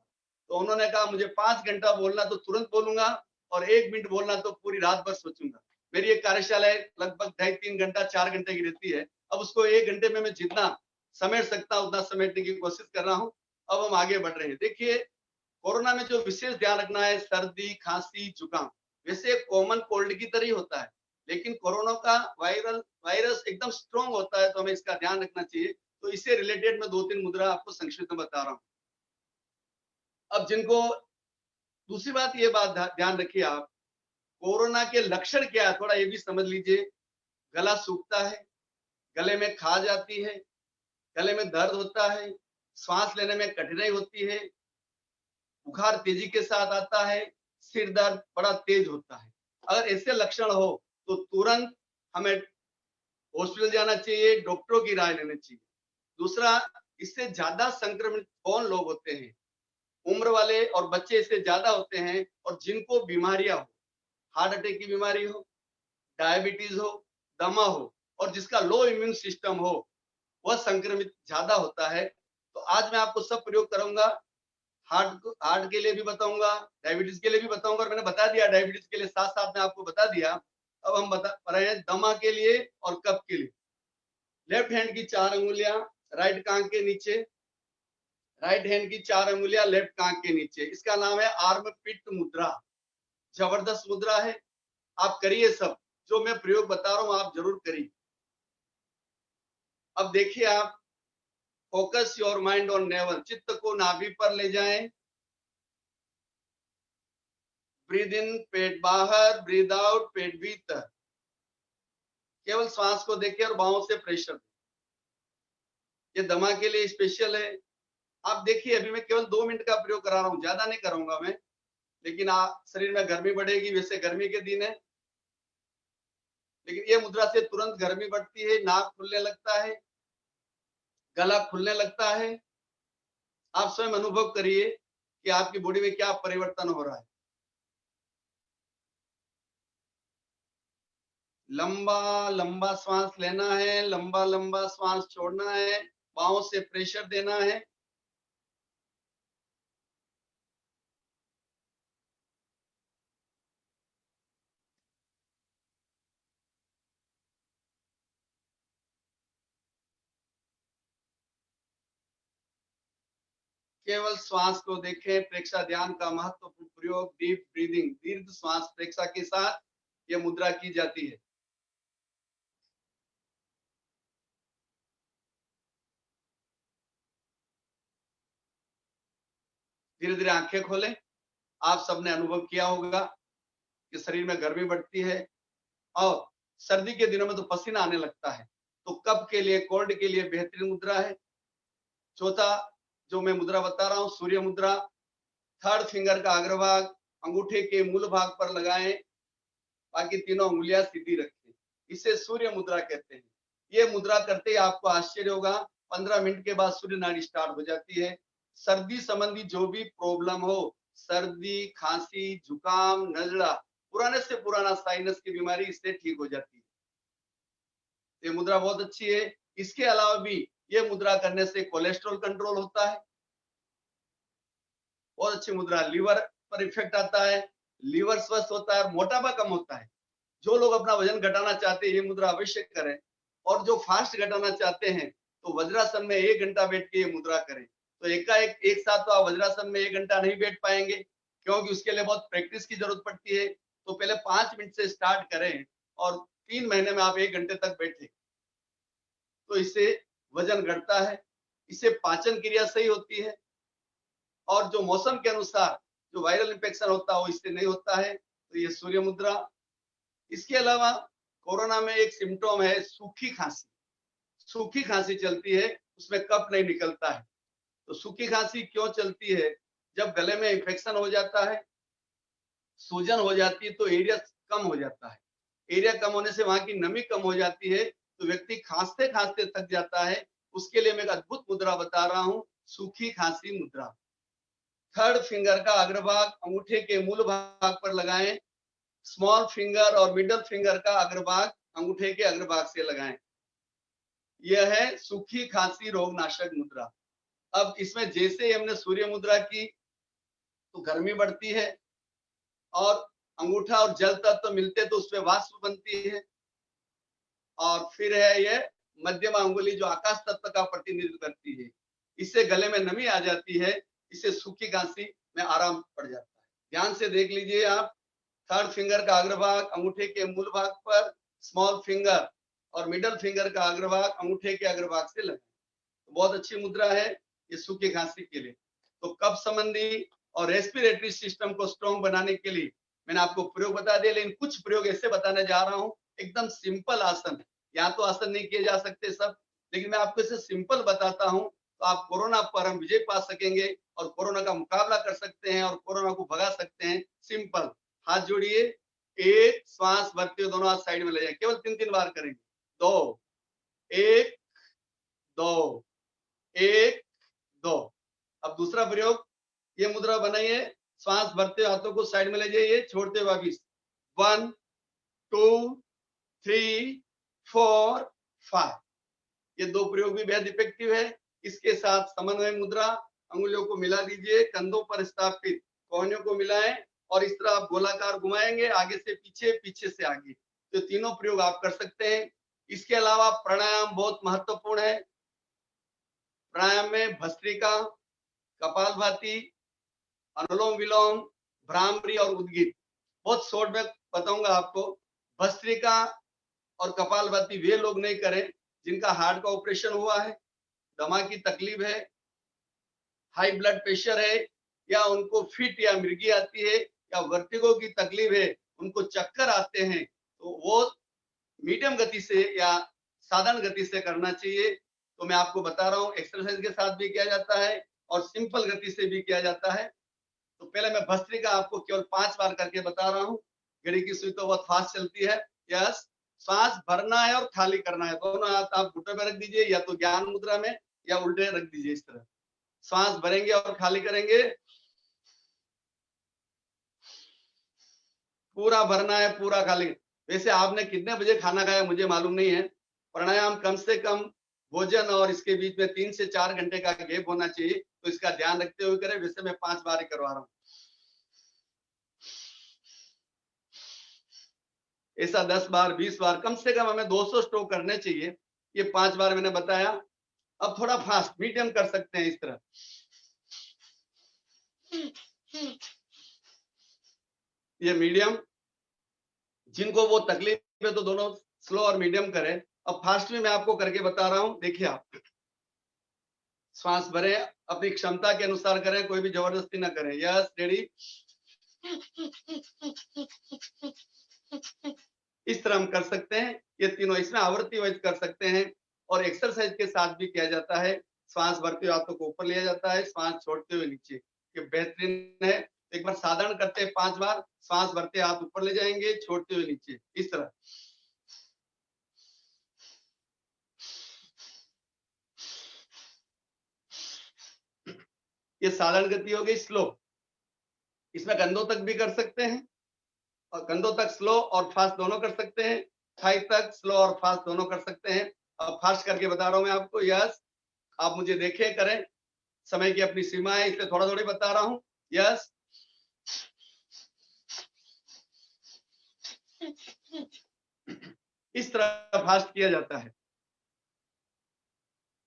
तो उन्होंने कहा मुझे 5 घंटा बोलना तो तुरंत बोलूंगा और 1 मिनट बोलना तो पूरी रात भर सोचूंगा। मेरी एक कार्यशाला लगभग 2.5-3 घंटा 4 घंटे की रहती है। अब उसको 1 घंटे में मैं जितना समेट सकता हूं उतना समेटने की कोशिश कर रहा हूं। अब हम आगे बढ़ रहे हैं। देखिए, कोरोना में जो विशेष ध्यान रखना है, सर्दी, खांसी, जुकाम, वैसे कॉमन कोल्ड की तरह ही होता है, लेकिन कोरोना का वायरस एकदम स्ट्रॉन्ग होता है, तो हमें इसका ध्यान रखना चाहिए। तो इससे रिलेटेड मैं 2-3 मुद्रा आपको संक्षिप्त में बता रहा हूँ। अब जिनको दूसरी बात, ये बात ध्यान रखिए आप, कोरोना के लक्षण क्या है थोड़ा ये भी समझ लीजिए। गला सूखता है, गले में खाज आती है, गले में दर्द होता है, श्वास लेने में कठिनाई होती है, बुखार तेजी के साथ आता है, सिर दर्द बड़ा तेज होता है। अगर ऐसे लक्षण हो तो तुरंत हमें हॉस्पिटल जाना चाहिए, डॉक्टरों की राय लेनी चाहिए। दूसरा, इससे ज्यादा संक्रमित कौन लोग होते हैं? उम्र वाले और बच्चे इससे ज्यादा होते हैं, और जिनको बीमारियां हो, हार्ट अटैक की बीमारी हो, डायबिटीज हो, दमा हो, और जिसका लो इम्यून सिस्टम हो, वह संक्रमित ज्यादा होता है। तो आज मैं आपको सब प्रयोग करूंगा, हार्ट के लिए भी बताऊंगा, डायबिटीज के लिए भी बताऊंगा, और मैंने बता दिया डायबिटीज के लिए, साथ साथ में आपको बता दिया। अब हम बता रहे हैं दमा के लिए और कफ के लिए। लेफ्ट हैंड की 4 अंगुलियां राइट कान के नीचे, राइट हैंड की 4 अंगुलियां लेफ्ट कान के नीचे। इसका नाम है आर्म पिट मुद्रा। जबरदस्त मुद्रा है, आप करिए सब जो मैं प्रयोग बता रहा हूं, आप जरूर करिए। अब देखिए आप, focus your mind on naval, चित्त को नाभि पर ले जाएं। ब्रीद इन पेट बाहर, ब्रीद आउट पेट भीतर। केवल श्वास को देखिए और बाहों से प्रेशर। ये दमा के लिए स्पेशल है। आप देखिए, अभी मैं केवल 2 मिनट का प्रयोग करा रहा हूं, ज्यादा नहीं करूंगा मैं, लेकिन शरीर में गर्मी बढ़ेगी, वैसे गर्मी के दिन है, लेकिन ये मुद्रा से तुरंत गर्मी बढ़ती है, नाक खुलने लगता है, गला खुलने लगता है। आप स्वयं अनुभव करिए कि आपकी बॉडी में क्या परिवर्तन हो रहा है। लंबा लंबा श्वास लेना है, लंबा लंबा श्वास छोड़ना है, बाहों से प्रेशर देना है। केवल श्वास को देखें। प्रेक्षा ध्यान का महत्वपूर्ण प्रयोग डीप ब्रीदिंग, दीर्घ श्वास प्रेक्षा के साथ यह मुद्रा की जाती है। धीरे धीरे आंखें खोलें। आप सबने अनुभव किया होगा कि शरीर में गर्मी बढ़ती है, और सर्दी के दिनों में तो पसीना आने लगता है। तो कफ के लिए, कोल्ड के लिए बेहतरीन मुद्रा है। चौथा जो मैं मुद्रा बता रहा हूं, सूर्य मुद्रा। थर्ड फिंगर का अग्रभाग अंगूठे के मूल भाग पर लगाएं, बाकी तीनों उंगलियां सीधी रखें। इसे सूर्य मुद्रा कहते हैं। ये मुद्रा करते ही आपको आश्चर्य होगा, 15 मिनट के बाद सूर्य नाड़ी स्टार्ट हो जाती है। सर्दी संबंधी जो भी प्रॉब्लम हो, सर्दी, खांसी, जुकाम, नजला, पुराने से पुराना साइनस की बीमारी इससे ठीक हो जाती है। ये मुद्रा बहुत अच्छी है। इसके अलावा भी ये मुद्रा करने से कोलेस्ट्रॉल कंट्रोल होता है। बहुत अच्छी मुद्रा। लीवर पर इफेक्ट आता है, लीवर स्वस्थ होता है, मोटापा कम होता है। जो लोग अपना वजन घटाना चाहते हैं ये मुद्रा अवश्य करें, और जो फास्ट घटाना चाहते हैं तो वज्रासन में 1 घंटा बैठ के ये मुद्रा करें। तो एक साथ तो आप वज्रासन में 1 घंटा नहीं बैठ पाएंगे, क्योंकि उसके लिए बहुत प्रैक्टिस की जरूरत पड़ती है। तो पहले 5 मिनट से स्टार्ट करें और 3 महीने में आप 1 घंटे तक बैठे, तो इससे वजन घटता है, इससे पाचन क्रिया सही होती है, और जो मौसम के अनुसार जो वायरल इन्फेक्शन होता है वो इससे नहीं होता है। तो ये सूर्य मुद्रा। इसके अलावा कोरोना में एक सिम्टम है सूखी खांसी। सूखी खांसी चलती है, उसमें कफ नहीं निकलता है। तो सूखी खांसी क्यों चलती है? जब गले में इन्फेक्शन हो जाता है, सूजन हो जाती है, तो एरिया कम हो जाता है। एरिया कम होने से वहां की नमी कम हो जाती है, तो व्यक्ति खांसते खांसते थक जाता है। उसके लिए मैं एक अद्भुत मुद्रा बता रहा हूं, सूखी खांसी मुद्रा। थर्ड फिंगर का अग्रभाग अंगूठे के मूल भाग पर लगाएं। स्मॉल फिंगर और मिडल फिंगर का अग्रभाग अंगूठे के अग्रभाग से लगाएं। यह है सूखी खांसी रोग नाशक मुद्रा। अब इसमें जैसे हमने सूर्य मुद्रा की, तो गर्मी बढ़ती है, और अंगूठा और जल तत्व मिलते तो उसमें वाष्प बनती है। और फिर है ये मध्यमा अंगुली जो आकाश तत्व का प्रतिनिधित्व करती है। इससे गले में नमी आ जाती है, इससे सूखी खांसी में आराम पड़ जाता है। ध्यान से देख लीजिए आप, थर्ड फिंगर का अग्रभाग अंगूठे के मूल भाग पर, स्मॉल फिंगर और मिडल फिंगर का अग्रभाग अंगूठे के अग्रभाग से लगाएं। तो बहुत अच्छी मुद्रा है ये सूखी खांसी के लिए। तो कफ संबंधी और रेस्पिरेटरी सिस्टम को स्ट्रॉन्ग बनाने के लिए मैंने आपको प्रयोग बता दिए, लेकिन कुछ प्रयोग ऐसे बताने जा रहा हूं, एकदम सिंपल आसन। यहाँ तो आसन नहीं किए जा सकते सब, लेकिन मैं आपको इसे सिंपल बताता हूं, तो आप कोरोना पर हम विजय पा सकेंगे और कोरोना का मुकाबला कर सकते हैं और कोरोना को भगा सकते हैं। सिंपल, हाथ जोड़िए, एक, श्वास भरते हुए दोनों हाथ साइड में ले जाए, केवल 3-3 बार करेंगे। 2, 1, 2, 1, 2। अब दूसरा प्रयोग, ये मुद्रा बनाइए, श्वास भरते हुए हाथों को साइड में ले जाइए, छोड़ते हुए वापिस। 1, 2, 3, 4, 5। ये 2 प्रयोग भी बेहद इफेक्टिव है। इसके साथ समन्वय मुद्रा, अंगुलियों को मिला दीजिए, कंधों पर स्थापित, कोहनियों को मिलाएं और इस तरह आप गोलाकार घुमाएंगे, आगे से पीछे, पीछे से आगे। तो तीनों प्रयोग आप कर सकते हैं। इसके अलावा प्राणायाम बहुत महत्वपूर्ण है। प्राणायाम में भस्त्रिका, कपालभाति, अनुलोम विलोम, भ्रामरी और उद्गीत। बहुत शॉर्ट में बताऊंगा आपको। भस्त्रिका और कपालभाति वे लोग नहीं करें जिनका हार्ट का ऑपरेशन हुआ है, दमा की तकलीफ है, हाई ब्लड प्रेशर है, या उनको फिट या मिर्गी आती है, या वर्टिगो की तकलीफ है, उनको चक्कर आते हैं, तो वो मीडियम गति से या साधारण गति से करना चाहिए। तो मैं आपको बता रहा हूँ, एक्सरसाइज के साथ भी किया जाता है और सिंपल गति से भी किया जाता है। तो पहले मैं भस्त्रिका आपको केवल 5 बार करके बता रहा हूँ। घड़ी की सुई तो बहुत फास्ट चलती है। यस, सांस भरना है और खाली करना है। दोनों हाथ आप घुटने पे रख दीजिए, या तो ज्ञान मुद्रा में या उल्टे रख दीजिए इस तरह। सांस भरेंगे और खाली करेंगे, पूरा भरना है, पूरा खाली। वैसे आपने कितने बजे खाना खाया मुझे मालूम नहीं है। प्राणायाम कम से कम भोजन और इसके बीच में 3 से 4 घंटे का गैप होना चाहिए, तो इसका ध्यान रखते हुए करें। वैसे मैं 5 बार ही करवा रहा हूँ। ऐसा 10 बार, 20 बार, कम से कम हमें 200 स्ट्रोक करने चाहिए। ये 5 बार मैंने बताया। अब थोड़ा फास्ट मीडियम कर सकते हैं इस तरह। ये मीडियम, जिनको वो तकलीफ है तो दोनों स्लो और मीडियम करें। अब फास्ट में मैं आपको करके बता रहा हूं। देखिए आप श्वास भरें, अपनी क्षमता के अनुसार करें, कोई भी जबरदस्ती ना करें। Yes, ready. इस तरह हम कर सकते हैं। ये तीनों इसमें आवृत्ति वाइज कर सकते हैं और एक्सरसाइज के साथ भी किया जाता है। श्वास भरते हुए हाथों को ऊपर लिया जाता है, श्वास छोड़ते हुए नीचे। ये बेहतरीन है। एक बार साधारण करते हैं 5 बार। श्वास भरते हाथ ऊपर ले जाएंगे, छोड़ते हुए नीचे, इस तरह। ये साधारण गति हो गई, स्लो। इसमें कंधों तक भी कर सकते हैं, और कंधों तक स्लो और फास्ट दोनों कर सकते हैं। थाई तक स्लो और फास्ट दोनों कर सकते हैं। अब फास्ट करके बता रहा हूं मैं आपको। यस, आप मुझे देखें, करें। समय की अपनी सीमा है, इसलिए थोड़ा थोड़ी बता रहा हूं। यस, इस तरह फास्ट किया जाता है।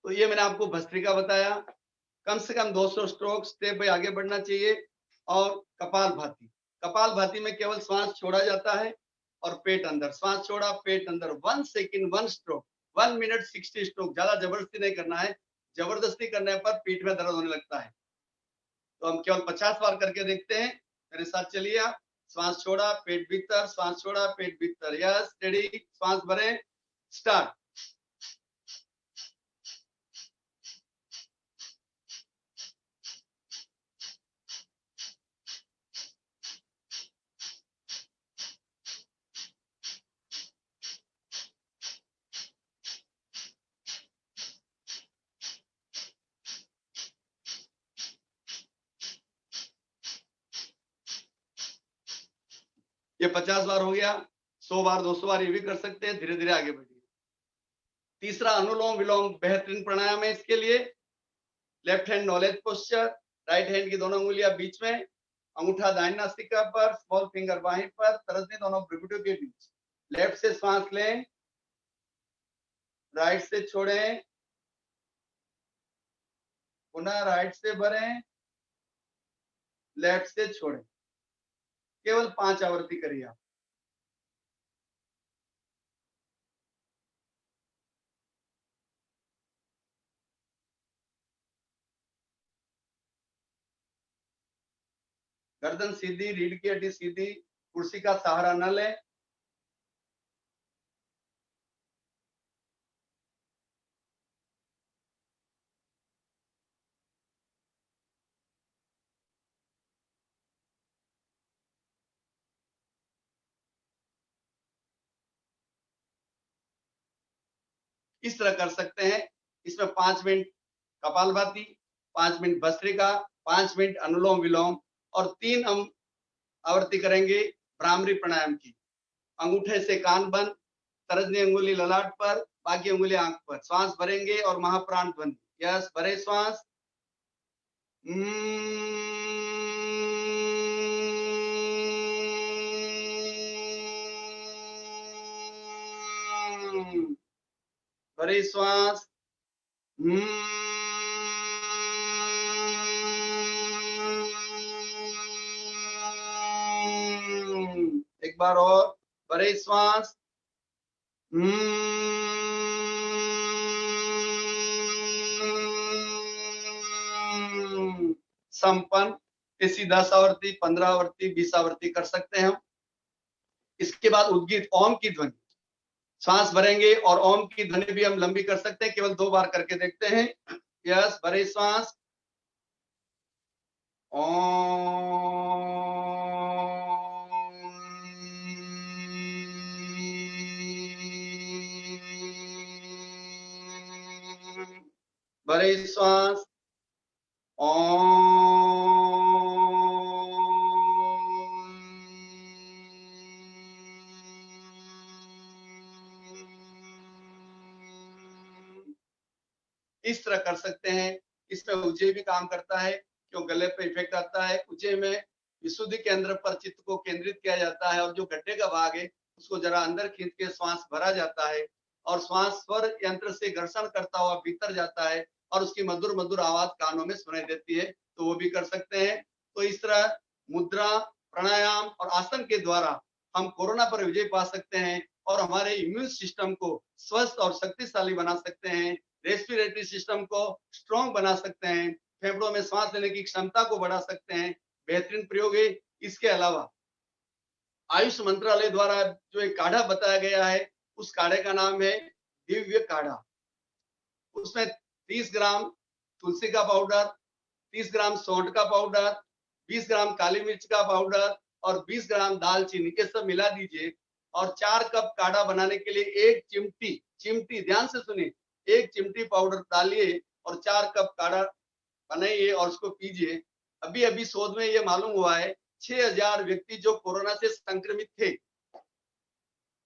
तो ये मैंने आपको भस्त्रिका बताया। कम से कम 200 स्ट्रोक, स्टेप बाय आगे बढ़ना चाहिए। और कपालभाति, कपालभाति में केवल श्वास छोड़ा जाता है और पेट अंदर, श्वास छोड़ा, पेट अंदर। 1 सेकंड 1 स्ट्रोक, 1 मिनट 60 स्ट्रोक। ज्यादा जबरदस्ती नहीं करना है, जबरदस्ती करने पर पीठ में दर्द होने लगता है। तो हम केवल 50 बार करके देखते हैं। मेरे साथ चलिए आप। श्वास छोड़ा, पेट भीतर, श्वास छोड़ा, पेट भीतर। यस, रेडी, श्वास भरें, स्टार्ट। ये 50 बार हो गया। 100 बार, 200 बार ये भी कर सकते हैं। धीरे धीरे आगे बढ़िए। तीसरा अनुलोम विलोम बेहतरीन प्राणायाम है। इसके लिए left hand knowledge posture, right hand की दोनों उंगलियां बीच में, अंगूठा दाहिनी नासिका पर, स्मॉल फिंगर बाहीं पर, तर्जनी दोनों भ्रुकुटियों के बीच। लेफ्ट से श्वास लें, राइट से छोड़ें, पुनः राइट से भरें, लेफ्ट से छोड़ें। केवल 5 आवृत्ति करिए आप। गर्दन सीधी, रीढ़ की हड्डी सीधी, कुर्सी का सहारा न लें। इस तरह कर सकते हैं। इसमें 5 minute kapalbhati, 5 minute bhastrika, 5 minute anulom vilom और 3 हम आवृत्ति करेंगे भ्रामरी प्राणायाम की। अंगूठे से कान बंद, तर्जनी अंगुली ललाट पर, बाकी अंगुली आंख पर। श्वास भरेंगे और महाप्राण ध्वनि। यस, भरे श्वास। भरे श्वास। एक बार और, भरे श्वास। संपन्न। इसी 10 आवृत्ति, 15 आवृत्ति, 20 आवृत्ति कर सकते हैं हम। इसके बाद उद्गीत ओम की ध्वनि। श्वास भरेंगे और ओम की ध्वनि भी हम लंबी कर सकते हैं। केवल 2 बार करके देखते हैं। यस, भरे श्वास। भरे श्वास। इस तरह कर सकते हैं। इसमें उज्जय भी काम करता है, क्यों गले पे इफेक्ट आता है। उज्जय में विशुद्धि केंद्र पर चित्त को केंद्रित किया जाता है और जो गड्ढे का भाग है उसको जरा अंदर खींच के श्वास भरा जाता है और श्वास स्वर यंत्र से घर्षण करता हुआ भीतर जाता है और उसकी मधुर मधुर आवाज कानों में सुनाई देती है। तो वो भी कर सकते हैं। तो इस तरह मुद्रा, प्राणायाम और आसन के द्वारा हम कोरोना पर विजय पा सकते हैं और हमारे इम्यून सिस्टम को स्वस्थ और शक्तिशाली बना सकते हैं। रेस्पिरेटरी सिस्टम को स्ट्रॉन्ग बना सकते हैं। फेफड़ों में सांस लेने की क्षमता को बढ़ा सकते हैं। बेहतरीन प्रयोग है। इसके अलावा आयुष मंत्रालय द्वारा जो एक काढ़ा बताया गया है, उस काढ़े का नाम है दिव्य काढ़ा। उसमें 30 ग्राम तुलसी का पाउडर, 30 ग्राम सौंठ का पाउडर, 20 ग्राम काली मिर्च का पाउडर और 20 ग्राम दालचीनी के सब मिला दीजिए और 4 कप काढ़ा बनाने के लिए 1 चिमटी ध्यान से सुनिए, 1 चिमटी पाउडर डालिए और 4 कप काढ़ा बनाइए और उसको पीजिए। अभी अभी शोध में ये मालूम हुआ है 6000 व्यक्ति जो कोरोना से संक्रमित थे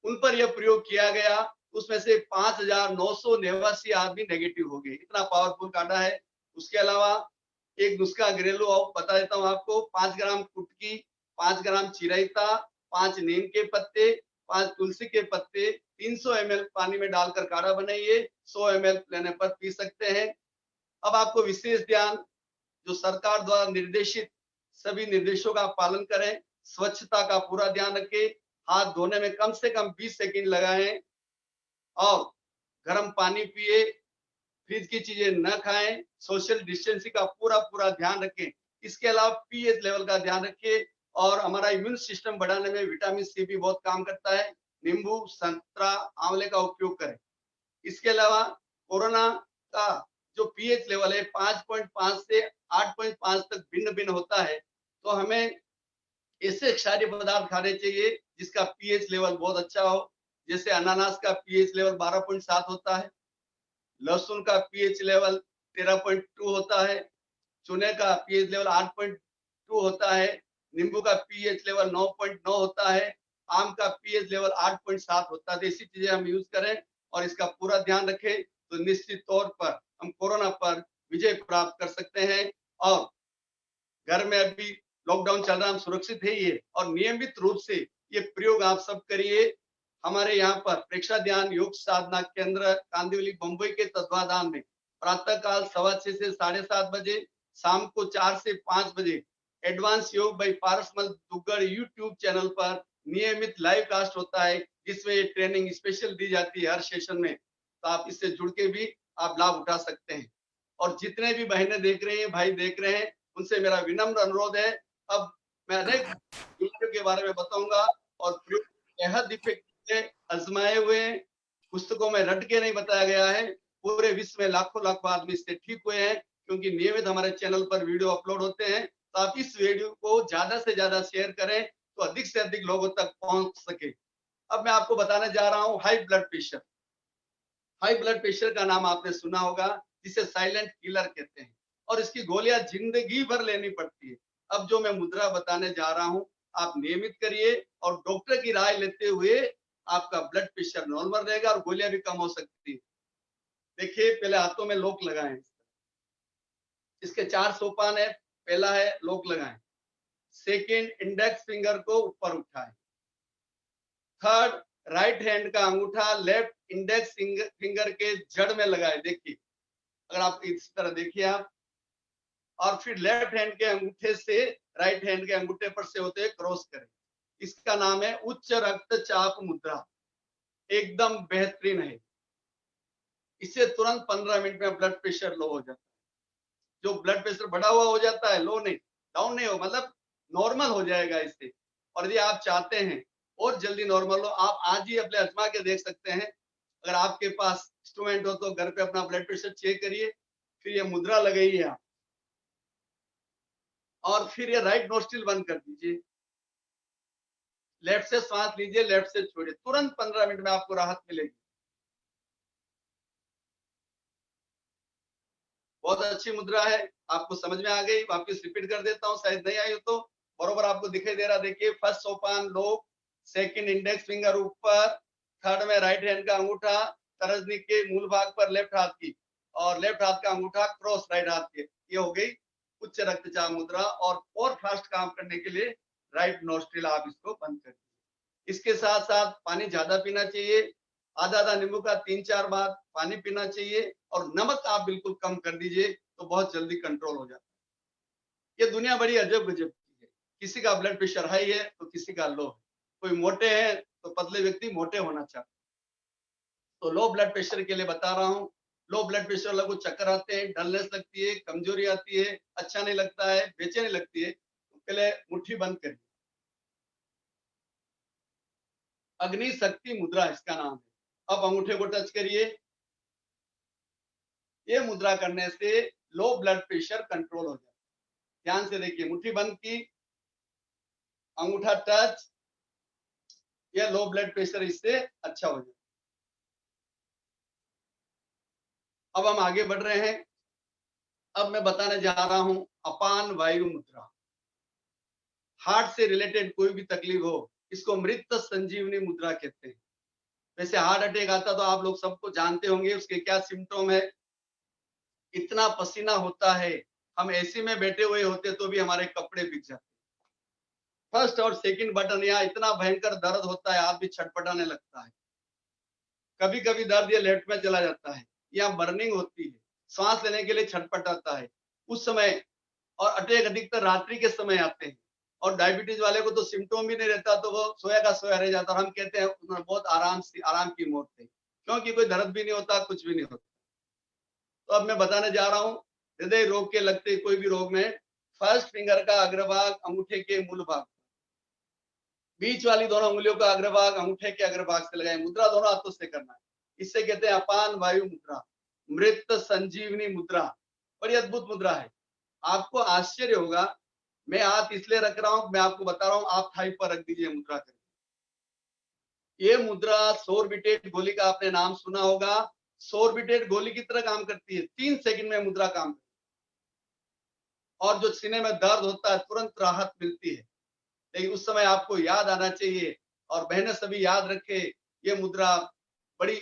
उन पर यह प्रयोग किया गया। उसमें से 5989 आदमी नेगेटिव हो गए। इतना पावरफुल काढ़ा है। उसके अलावा एक नुस्खा घरेलू बता देता हूँ आपको। 5 ग्राम कुटकी, 5 ग्राम चिराइता, 5 नीम के पत्ते, 5 तुलसी के पत्ते 300 ml पानी में डालकर काढ़ा बनाइए। 100 ml लेने पर पी सकते हैं। अब आपको विशेष ध्यान, जो सरकार द्वारा निर्देशित सभी निर्देशों का पालन करें। स्वच्छता का पूरा ध्यान रखें। हाथ धोने में कम से कम 20 सेकंड लगाएं और गर्म पानी पिए। फ्रिज की चीजें न खाएं। सोशल डिस्टेंसिंग का पूरा ध्यान रखें। इसके अलावा पीएच लेवल का ध्यान रखिए और हमारा इम्यून सिस्टम बढ़ाने में विटामिन सी भी बहुत काम करता है। नींबू, संतरा, आंवले का उपयोग करें। इसके अलावा कोरोना का जो पीएच लेवल है 5.5 से 8.5 तक भिन्न होता है। तो हमें ऐसे क्षारीय पदार्थ खाने चाहिए जिसका पीएच लेवल बहुत अच्छा हो। जैसे अनानास का पीएच लेवल 12.7 होता है, लहसुन का पीएच लेवल 13.2 होता है, चूने का पीएच लेवल 8.2 होता है, नींबू का पीएच लेवल 9.9 होता है, आम का पीएच लेवल 8.7 होता है। तो ऐसी चीजें हम यूज करें और इसका पूरा ध्यान रखें तो निश्चित तौर पर हम कोरोना पर विजय प्राप्त कर सकते हैं। और घर में अभी लॉकडाउन चल रहा है, हम सुरक्षित है ये, और नियमित रूप से ये प्रयोग आप सब करिए। हमारे यहाँ पर प्रेक्षा ध्यान योग साधना केंद्र कांदिवली बंबई के तत्वाधान में प्रातः काल 6:15 से 7:30 बजे, शाम को 4 से 5 बजे एडवांस योग by Parasmal Duggar YouTube channel पर नियमित लाइव कास्ट होता है, जिसमें ये ट्रेनिंग स्पेशल दी जाती है हर सेशन में। तो आप इससे जुड़ के भी आप लाभ उठा सकते हैं। और जितने भी बहनें देख रहे हैं, भाई देख रहे हैं, उनसे मेरा विनम्र अनुरोध है, अब मैं अनेक बीमारियों के बारे में बताऊंगा और प्रयोग बेहद इफेक्टिव है, आजमाए हुए हैं, पुस्तकों में रट के नहीं बताया गया है। पूरे विश्व में लाखों लाखों आदमी इससे ठीक हुए हैं, क्योंकि नियमित हमारे चैनल पर वीडियो अपलोड होते हैं। तो आप इस वीडियो को ज्यादा से ज्यादा शेयर करें तो अधिक से अधिक लोगों तक पहुंच सके। अब मैं आपको बताने जा रहा हूं high blood pressure. High blood pressure का नाम आपने सुना होगा, जिसे साइलेंट किलर कहते हैं, और इसकी गोलियां जिंदगी भर लेनी पड़ती है। अब जो मैं मुद्रा बताने जा रहा हूं, आप नियमित करिए और डॉक्टर की राय लेते हुए आपका ब्लड प्रेशर नॉर्मल रहेगा और गोलियां भी कम हो सकती है। देखिए, पहले हाथों में लोक लगाएं। इसके 4 सोपान है। पहला है लोक लगाएं, सेकेंड इंडेक्स फिंगर को ऊपर उठाएं, थर्ड राइट हैंड का अंगूठा लेफ्ट इंडेक्स फिंगर के जड़ में लगाए। देखिए, अगर आप इस तरह देखिए आप, और फिर लेफ्ट हैंड के अंगूठे से राइट हैंड के अंगूठे पर से होते हुए क्रॉस करें। इसका नाम है उच्च रक्तचाप मुद्रा, एकदम बेहतरीन है। इससे तुरंत 15 मिनट में ब्लड प्रेशर लो हो जाता है। जो ब्लड प्रेशर बढ़ा हुआ हो जाता है, लो नहीं, डाउन नहीं हो, मतलब नॉर्मल हो जाएगा इससे। और यदि आप चाहते हैं और जल्दी नॉर्मल हो, आप आज ही अपने आजमा के देख सकते हैं। अगर आपके पास इंस्ट्रूमेंट हो तो घर पे अपना ब्लड प्रेशर चेक करिए, फिर ये मुद्रा लगाइए आप, और फिर ये राइट नोस्ट्रिल बंद कर दीजिए, लेफ्ट से सांस लीजिए, लेफ्ट से छोड़िए, तुरंत 15 मिनट में आपको राहत मिलेगी। बहुत अच्छी मुद्रा है, आपको समझ में आ गई। वापिस रिपीट कर देता हूँ, शायद नहीं आई हो तो बरोबर आपको दिखाई दे रहा। देखिए, फर्स्ट सोपान लोक, सेकंड इंडेक्स फिंगर ऊपर, थर्ड में राइट हैंड का अंगूठा तरजनी के मूल भाग पर लेफ्ट हाथ की, और लेफ्ट हाथ का अंगूठा क्रॉस राइट हाथ के। ये हो गई उच्च रक्तचाप मुद्रा। और फास्ट काम करने के लिए राइट नोस्ट्रिल आप इसको बंद कर दीजिए। इसके साथ साथ पानी ज्यादा पीना चाहिए, आधा आधा नींबू का 3-4 बार पानी पीना चाहिए, और नमक आप बिल्कुल कम कर दीजिए, तो बहुत जल्दी कंट्रोल हो जाता है। ये दुनिया बड़ी अजब गजब की है, किसी का ब्लड प्रेशर हाई है तो किसी का लो है, कोई मोटे हैं तो पतले व्यक्ति मोटे होना चाहते। तो लो ब्लड प्रेशर के लिए बता रहा हूँ। लो ब्लड प्रेशर वाला को चक्कर आते हैं, डलनेस लगती है, कमजोरी आती है, अच्छा नहीं लगता है, बेचैनी लगती है, तो पहले मुट्ठी बंद करिए। अग्नि शक्ति मुद्रा इसका नाम है। अब अंगूठे को टच करिए। ये मुद्रा करने से लो ब्लड प्रेशर कंट्रोल हो जाता है। ध्यान से देखिए, मुट्ठी बंद की, अंगूठा टच, ये लो ब्लड प्रेशर इससे अच्छा हो जाता है। अब हम आगे बढ़ रहे हैं। अब मैं बताने जा रहा हूं अपान वायु मुद्रा। हार्ट से रिलेटेड कोई भी तकलीफ हो, इसको मृत संजीवनी मुद्रा कहते हैं। वैसे हार्ट अटैक आता तो आप लोग सबको जानते होंगे, उसके क्या सिम्टम है। इतना पसीना होता है, हम एसी में बैठे हुए होते तो भी हमारे कपड़े भीग जाते। फर्स्ट और सेकंड बटन, यहाँ इतना भयंकर दर्द होता है, आदमी छटपटाने लगता है। कभी कभी दर्द ये लेफ्ट में चला जाता है, यहाँ बर्निंग होती है, सांस लेने के लिए छटपटाता है उस समय। और अटैक अधिकतर रात्रि के समय आते हैं, और डायबिटीज वाले को तो सिम्टोम भी नहीं रहता, तो वो सोया का सोया रह जाता। और हम कहते हैं बहुत आराम की मौत है, क्योंकि कोई दर्द भी नहीं होता, कुछ भी नहीं होता। तो अब मैं बताने जा रहा हूँ हृदय रोग के लगते कोई भी रोग में फर्स्ट फिंगर का अग्रभाग अंगूठे के मूल भाग, बीच वाली दोनों उंगलियों का अग्रभाग अंगूठे के अग्रभाग से लगाए। मुद्रा दोनों हाथों से करना है। इससे कहते हैं अपान वायु मुद्रा, मृत संजीवनी मुद्रा। बड़ी अद्भुत मुद्रा है, आपको आश्चर्य होगा। मैं हाथ इसलिए रख रहा हूं, मैं आपको बता रहा हूं, आप थाई पर रख दीजिए मुद्रा करके। ये मुद्रा सोर्बिटेट गोली का आपने नाम सुना होगा। सोर्बिटेट गोली की तरह काम करती है, 3 सेकंड में मुद्रा काम करती है, और जो सीने में दर्द होता है तुरंत राहत मिलती है। लेकिन उस समय आपको याद आना चाहिए, और बहनें सभी याद रखे, ये मुद्रा बड़ी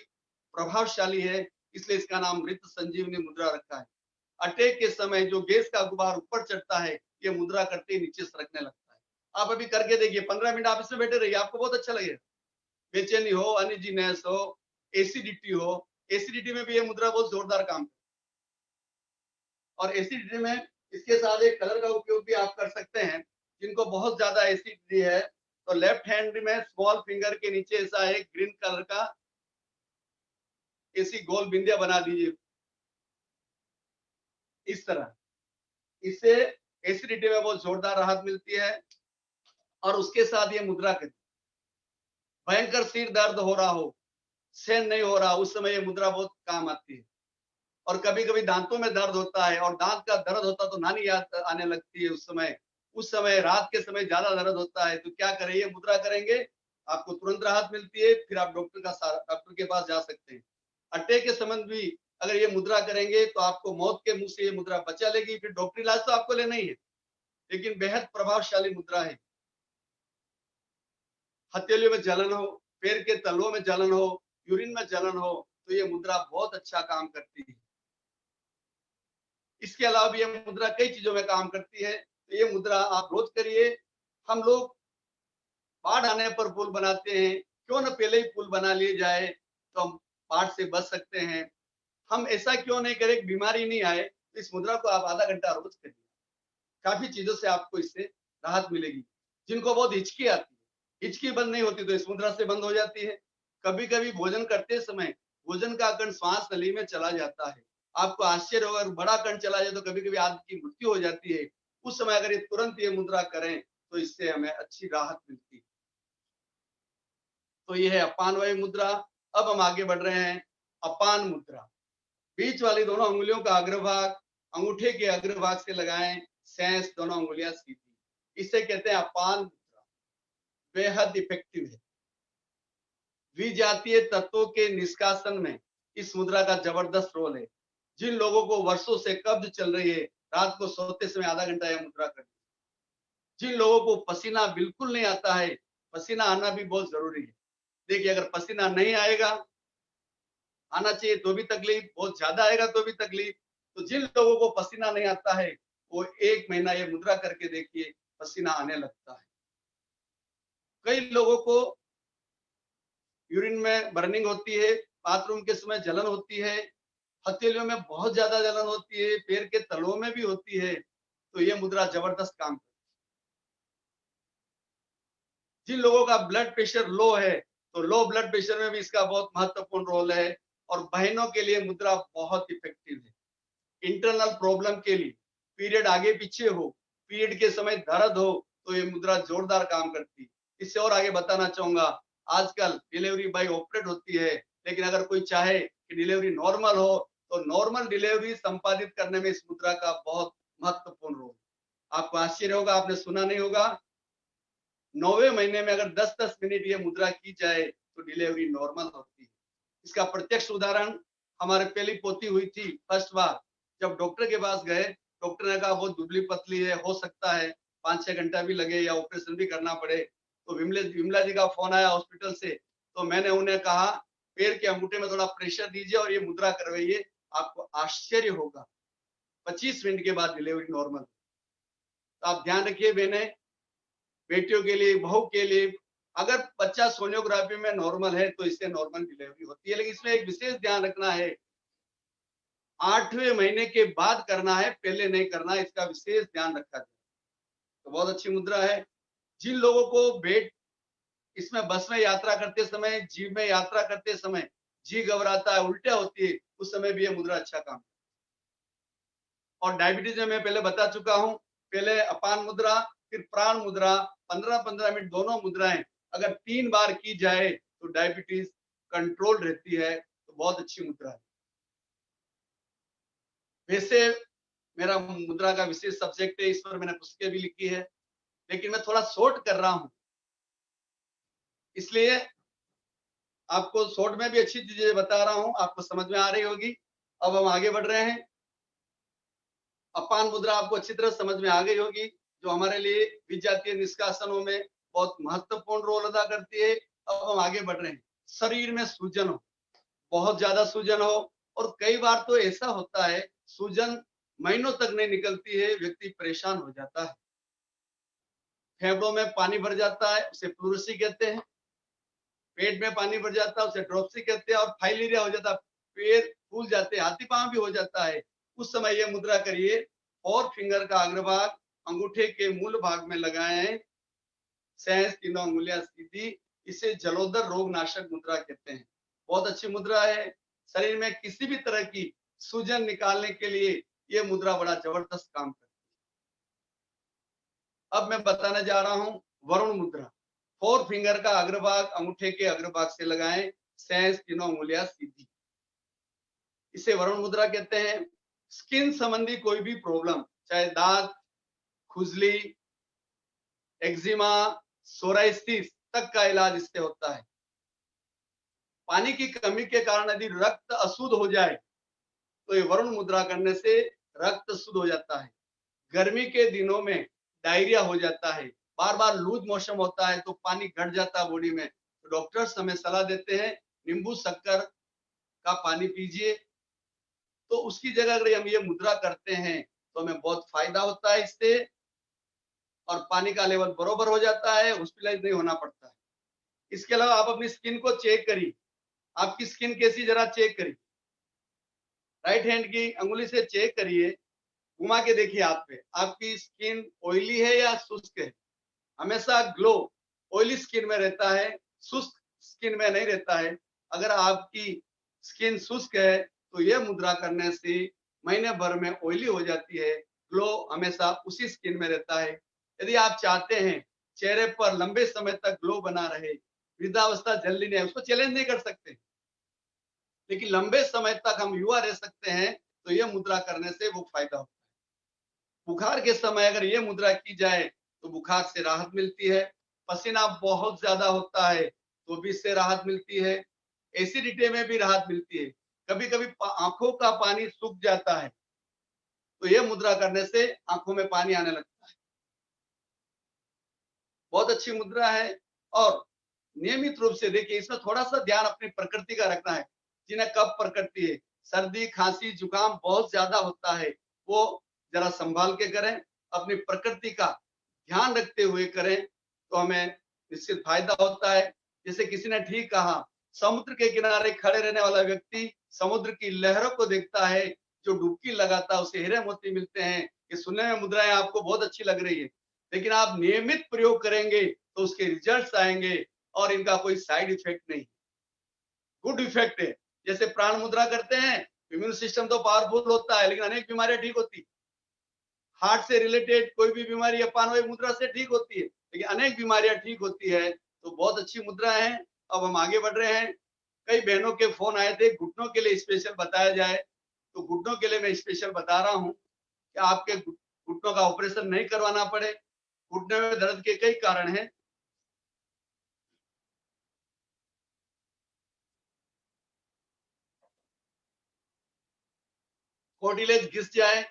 प्रभावशाली है, इसलिए इसका नाम मृत संजीवनी मुद्रा रखा है। अटैक के समय जो गैस का गुबार ऊपर चढ़ता है, ये मुद्रा करते ही नीचे सरकने लगता है। आप अभी करके देखिए, 15 मिनट आप इसमें बैठे रहिए, आपको बहुत अच्छा लगेगा। बेचैनी हो, अनइजीनेस हो, एसिडिटी हो, एसिडिटी में भी ये मुद्रा बहुत जोरदार काम करती है। और एसिडिटी में इसके साथ एक कलर का उपयोग भी आप कर सकते हैं। जिनको बहुत ज्यादा एसिडिटी है तो लेफ्ट हैंड में स्मॉल फिंगर के नीचे ऐसा एक ग्रीन कलर का ऐसी गोल बिंदिया बना दीजिए इस तरह। इससे एसिडिटी में बहुत जोरदार राहत मिलती है। और उसके साथ ये मुद्रा करिए। भयंकर सिर दर्द हो रहा हो, सहन नहीं हो रहा, उस समय ये मुद्रा बहुत काम आती है। और कभी कभी दांतों में दर्द होता है और दांत का दर्द होता तो नानी याद आने लगती है। उस समय रात के समय ज्यादा दर्द होता है तो क्या करें, ये मुद्रा करेंगे, आपको तुरंत राहत मिलती है। फिर आप डॉक्टर के पास जा सकते हैं। अटैक के संबंध भी अगर ये मुद्रा करेंगे तो आपको मौत के मुंह से ये मुद्रा बचा लेगी। फिर डॉक्टरी इलाज तो आपको लेना ही है, लेकिन बेहद प्रभावशाली मुद्रा है। हथेलियों में जलन हो, पैर के तलवों में जलन हो, यूरिन में जलन हो, तो ये मुद्रा बहुत अच्छा काम करती है। इसके अलावा भी ये मुद्रा कई चीजों में काम करती है। तो ये मुद्रा आप रोज करिए। हम लोग बाढ़ आने पर पुल बनाते हैं, क्यों न पहले ही पुल बना लिए जाए तो हम बाढ़ से बच सकते हैं। हम ऐसा क्यों नहीं करें, बीमारी नहीं आए। इस मुद्रा को आप आधा घंटा रोज करिए, काफी चीजों से आपको इससे राहत मिलेगी। जिनको बहुत हिचकी आती है, हिचकी बंद नहीं होती तो इस मुद्रा से बंद हो जाती है। कभी कभी भोजन करते समय भोजन का कण श्वास नली में चला जाता है, आपको आश्चर्य होगा, बड़ा कण चला जाए तो कभी कभी आदमी की मृत्यु हो जाती है। उस समय अगर ये तुरंत ये मुद्रा करें तो इससे हमें अच्छी राहत मिलती है। तो ये है अपान वायु मुद्रा। अब हम आगे बढ़ रहे हैं अपान मुद्रा। बीच वाली दोनों अंगुलियों का अग्रभाग अंगूठे के अग्रभाग से लगाएं, शेष दोनों अंगुलियां सीधी। इसे कहते हैं अपान मुद्रा। बेहद इफेक्टिव है। विजातीय तत्वों के निष्कासन में इस मुद्रा का जबरदस्त रोल है। जिन लोगों को वर्षों से कब्ज चल रही है, रात को सोते समय आधा घंटा यह मुद्रा करें। जिन लोगों को पसीना बिल्कुल नहीं आता है, पसीना आना भी बहुत जरूरी है। देखिए, अगर पसीना नहीं आएगा, आना चाहिए तो भी तकलीफ, बहुत ज्यादा आएगा तो भी तकलीफ। तो जिन लोगों को पसीना नहीं आता है वो 1 महीना ये मुद्रा करके देखिए, पसीना आने लगता है। कई लोगों को यूरिन में बर्निंग होती है, बाथरूम के समय जलन होती है, हथेलियों में बहुत ज्यादा जलन होती है, पैर के तलवों में भी होती है, तो ये मुद्रा जबरदस्त काम करती है। जिन लोगों का ब्लड प्रेशर लो है तो लो ब्लड प्रेशर में भी इसका बहुत महत्वपूर्ण रोल है। और बहनों के लिए मुद्रा बहुत इफेक्टिव है। इंटरनल प्रॉब्लम के लिए, पीरियड आगे पीछे हो, पीरियड के समय दर्द हो, तो ये मुद्रा जोरदार काम करती है। इससे और आगे बताना चाहूंगा, आजकल डिलीवरी बाय ऑपरेट होती है, लेकिन अगर कोई चाहे कि डिलीवरी नॉर्मल हो तो नॉर्मल डिलीवरी संपादित करने में इस मुद्रा का बहुत महत्वपूर्ण रोल। आपको आश्चर्य होगा, आपने सुना नहीं होगा, 9वें महीने में अगर 10-10 मिनट ये मुद्रा की जाए तो डिलीवरी नॉर्मल होती है। इसका प्रत्यक्ष उदाहरण हमारे पहली पोती हुई थी फर्स्ट बार, जब डॉक्टर के पास गए, डॉक्टर ने कहा बहुत दुबली पतली है, हो सकता है 5-6 घंटा भी लगे या ऑपरेशन भी करना पड़े। तो विमला जी का फोन आया हॉस्पिटल से, तो मैंने उन्हें कहा पैर के अंगूठे में थोड़ा प्रेशर दीजिए और ये मुद्रा करवाइए, आपको आश्चर्य होगा 25 मिनट के बाद डिलीवरी नॉर्मल। तो आप ध्यान रखिए बहने, बेटियों के लिए, बहू के लिए, अगर बच्चा सोनियोग्राफी में नॉर्मल है तो इससे नॉर्मल डिलीवरी होती है। लेकिन इसमें एक विशेष ध्यान रखना है, 8वें महीने के बाद करना है, पहले नहीं करना, इसका विशेष ध्यान रखा जाए। तो बहुत अच्छी मुद्रा है। जिन लोगों को बेड, इसमें बस में यात्रा करते समय, जीव में यात्रा करते समय जी घबराता है, उल्टियां होती है, उस समय भी ये मुद्रा अच्छा काम। और डायबिटीज में मैं पहले बता चुका हूं, पहले अपान मुद्रा फिर प्राण मुद्रा, 15-15 मिनट दोनों मुद्राएं अगर 3 बार की जाए तो डायबिटीज कंट्रोल रहती है। तो बहुत अच्छी मुद्रा है। वैसे मेरा मुद्रा का विशेष सब्जेक्ट है, इस पर मैंने पुस्तकें भी लिखी है, लेकिन मैं थोड़ा शॉर्ट कर रहा हूं, इसलिए आपको शॉर्ट में भी अच्छी चीजें बता रहा हूं, आपको समझ में आ रही होगी। अब हम आगे बढ़ रहे हैं। अपान मुद्रा आपको अच्छी तरह समझ में आ गई होगी, जो हमारे लिए विजातीय निष्कासनों में बहुत महत्वपूर्ण रोल अदा करती है। अब हम आगे बढ़ रहे हैं। शरीर में सूजन हो, बहुत ज्यादा सूजन हो, और कई बार तो ऐसा होता है सूजन महीनों तक नहीं निकलती है, व्यक्ति परेशान हो जाता है। फेफड़ों में पानी भर जाता है, उसे प्लूरसी कहते हैं। पेट में पानी भर जाता है, उसे ड्रॉपसी कहते हैं। और फाइलेरिया हो जाता है, पैर फूल जाते हैं, हाथी पांव भी हो जाता है। उस समय यह मुद्रा करिए। और फिंगर का अग्रभाग अंगूठे के मूल भाग में लगाएं, सहज तीनों अंगुलियां सीधी। इसे जलोदर रोग नाशक मुद्रा कहते हैं। बहुत अच्छी मुद्रा है। शरीर में किसी भी तरह की सूजन निकालने के लिए यह मुद्रा बड़ा जबरदस्त काम करती है। अब मैं बताने जा रहा हूं वरुण मुद्रा। 4 फिंगर का अग्रभाग अंगूठे के अग्रभाग से लगाएं, सहज तीनों अंगुलियां सीधी। इसे वरुण मुद्रा कहते हैं। स्किन संबंधी कोई भी प्रॉब्लम, चाहे दाग, खुजली, एक्जिमा, सोराइसिस तक का इलाज इससे होता है। पानी की कमी के कारण यदि रक्त अशुद्ध हो जाए तो ये वरुण मुद्रा करने से रक्त शुद्ध हो जाता है। गर्मी के दिनों में डायरिया हो जाता है, बार बार लूज मोशन होता है, तो पानी घट जाता है बॉडी में, तो डॉक्टर्स हमें सलाह देते हैं नींबू शक्कर का पानी पीजिए। तो उसकी जगह अगर हम ये मुद्रा करते हैं तो हमें बहुत फायदा होता है इससे, और पानी का लेवल बराबर हो जाता है, हॉस्पिटलाइज नहीं होना पड़ता है। इसके अलावा आप अपनी स्किन को चेक करिए। आपकी स्किन कैसी, जरा चेक करिए। राइट हैंड की अंगुली से चेक करिए, घुमा के देखिए हाथ पे, आपकी स्किन ऑयली है या शुष्क है। हमेशा ग्लो ऑयली स्किन में रहता है, शुष्क स्किन में नहीं रहता है। अगर आपकी स्किन शुष्क है तो यह मुद्रा करने से महीने भर में ऑयली हो जाती है, ग्लो हमेशा उसी स्किन में रहता है। यदि आप चाहते हैं चेहरे पर लंबे समय तक ग्लो बना रहे, वृद्धावस्था जल्दी नहीं, उसको चैलेंज नहीं कर सकते, लेकिन लंबे समय तक हम युवा रह सकते हैं, तो यह मुद्रा करने से वो फायदा होता है। बुखार के समय अगर ये मुद्रा की जाए तो बुखार से राहत मिलती है। पसीना बहुत ज्यादा होता है तो भी इससे राहत मिलती है। एसिडिटी में भी राहत मिलती है। कभी कभी आंखों का पानी सूख जाता है तो यह मुद्रा करने से आंखों में पानी आने लगता है। बहुत अच्छी मुद्रा है। और नियमित रूप से देखिए, इसमें थोड़ा सा ध्यान अपनी प्रकृति का रखना है। जिन्हें कब प्रकृति है, सर्दी खांसी जुकाम बहुत ज्यादा होता है, वो जरा संभाल के करें, अपनी प्रकृति का ध्यान रखते हुए करें तो हमें निश्चित फायदा होता है। जैसे किसी ने ठीक कहा, समुद्र के किनारे खड़े रहने वाला व्यक्ति समुद्र की लहरों को देखता है, जो डुबकी लगाता है उसे हीरे मोती मिलते हैं। ये सुनने में मुद्राएं आपको बहुत अच्छी लग रही है, लेकिन आप नियमित प्रयोग करेंगे तो उसके रिजल्ट्स आएंगे और इनका कोई साइड इफेक्ट नहीं, गुड इफेक्ट है। जैसे प्राण मुद्रा करते हैं, इम्यून सिस्टम तो पावरफुल होता है, लेकिन अनेक बीमारियां ठीक होती। हार्ट से रिलेटेड कोई भी बीमारी अपानवायु मुद्रा से ठीक होती है, लेकिन अनेक बीमारियां ठीक होती है। तो बहुत अच्छी मुद्रा है। अब हम आगे बढ़ रहे हैं। कई बहनों के फोन आए थे, घुटनों के लिए स्पेशल बताया जाए, तो घुटनों के लिए मैं स्पेशल बता रहा हूँ कि आपके घुटनों का ऑपरेशन नहीं करवाना पड़े। घुटने में दर्द के कई कारण हैं। कार्टिलेज घिस जाए,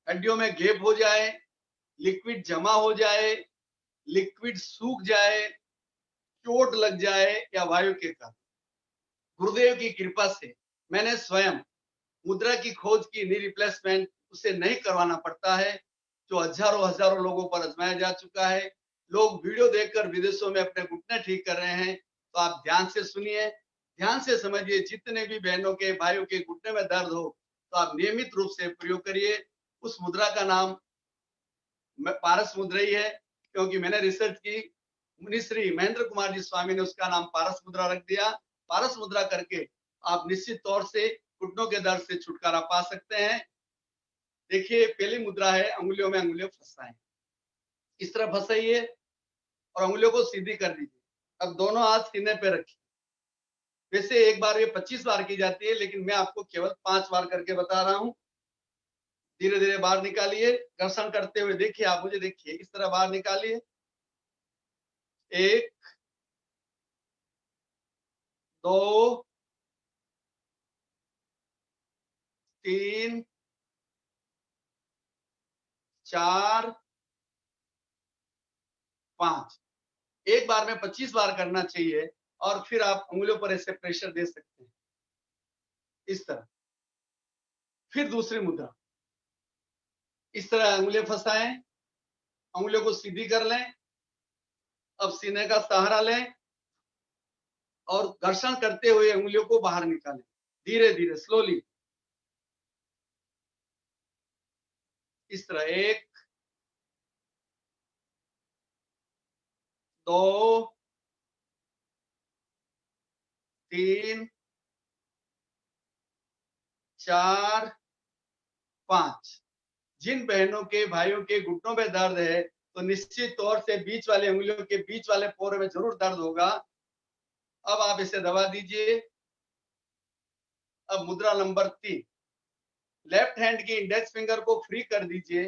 हड्डियों में गैप हो जाए, लिक्विड जमा हो जाए, लिक्विड सूख जाए, चोट लग जाए या वायु के कारण, गुरुदेव की कृपा से मैंने स्वयं मुद्रा की खोज की, नी रिप्लेसमेंट उसे नहीं करवाना पड़ता है, जो हजारों हजारों लोगों पर आजमाया जा चुका है। लोग वीडियो देखकर विदेशों में अपने घुटने ठीक कर रहे हैं। तो आप ध्यान से सुनिए, ध्यान से समझिए। जितने भी बहनों के भाइयों के घुटने में दर्द हो तो आप नियमित रूप से प्रयोग करिए। उस मुद्रा का नाम पारस मुद्रा ही है, क्योंकि मैंने रिसर्च की, मुनिश्री महेंद्र कुमार जी स्वामी ने उसका नाम पारस मुद्रा रख दिया। पारस मुद्रा करके आप निश्चित तौर से घुटनों के दर्द से छुटकारा पा सकते हैं। देखिए, पहली मुद्रा है अंगुलियों में अंगुलियां फंसाएं। इस तरह फंसाइए और अंगुलियों को सीधी कर दीजिए। अब दोनों हाथ सीने पे रखिए। वैसे एक बार ये 25 बार की जाती है, लेकिन मैं आपको केवल 5 बार करके बता रहा हूं। धीरे धीरे बाहर निकालिए, घर्षण करते हुए देखिए, आप मुझे देखिए, इस तरह बाहर निकालिए। 1 2 3 4 5। एक बार में 25 बार करना चाहिए और फिर आप उंगलियों पर ऐसे प्रेशर दे सकते हैं, इस तरह। फिर दूसरी मुद्रा, इस तरह अंगुलियां फंसाएं, अंगुलियों को सीधी कर लें। अब सीने का सहारा लें और घर्षण करते हुए अंगुलियों को बाहर निकालें, धीरे धीरे स्लोली। इस तरह 1 2 3 4 5। जिन बहनों के भाइयों के घुटनों में दर्द है तो निश्चित तौर से बीच वाले अंगुलियों के बीच वाले पोर में जरूर दर्द होगा। अब आप इसे दबा दीजिए। अब मुद्रा नंबर 3, लेफ्ट हैंड की इंडेक्स फिंगर को फ्री कर दीजिए।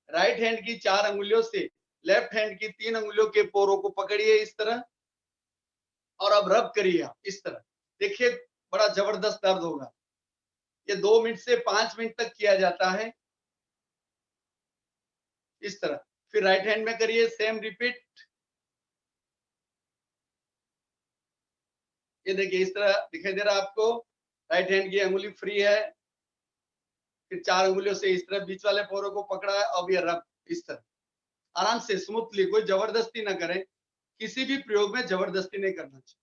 राइट हैंड की 4 अंगुलियों से लेफ्ट हैंड की 3 अंगुलियों के पोरों को पकड़िए इस तरह, और अब रब करिए आप इस तरह। देखिए बड़ा जबरदस्त दर्द होगा। ये 2 मिनट से 5 मिनट तक किया जाता है इस तरह। फिर राइट हैंड में करिए, सेम रिपीट। ये देखिए इस तरह दिखाई दे रहा है आपको। राइट हैंड की अंगुली फ्री है, फिर 4 अंगुलियों से इस तरह बीच वाले पोरों को पकड़ा है। अब ये रब इस तरह आराम से स्मूथली, कोई जबरदस्ती ना करें। किसी भी प्रयोग में जबरदस्ती नहीं करना चाहिए।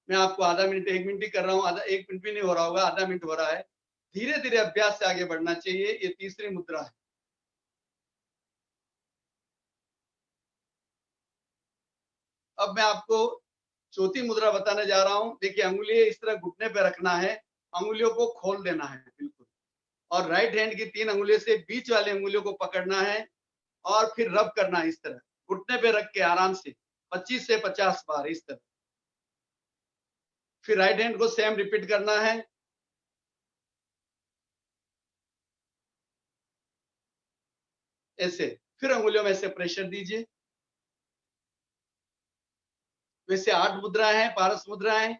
मैं आपको आधा मिनट 1 मिनट ही कर रहा हूँ, आधा 1 मिनट भी नहीं हो रहा होगा, आधा मिनट हो रहा है। धीरे धीरे अभ्यास से आगे बढ़ना चाहिए। ये तीसरी मुद्रा है। अब मैं आपको चौथी मुद्रा बताने जा रहा हूं। देखिए अंगुली इस तरह घुटने पे रखना है, अंगुलियों को खोल देना है बिल्कुल, और राइट हैंड की 3 अंगुलियों से बीच वाली अंगुलियों को पकड़ना है और फिर रब करना है इस तरह, घुटने पे रख के आराम से 25 से 50 बार इस तरह। फिर राइट हैंड को सेम रिपीट करना है। ऐसे फिर अंगुलियों में से प्रेशर दीजिए। वैसे 8 मुद्रा है, पारस मुद्रा है,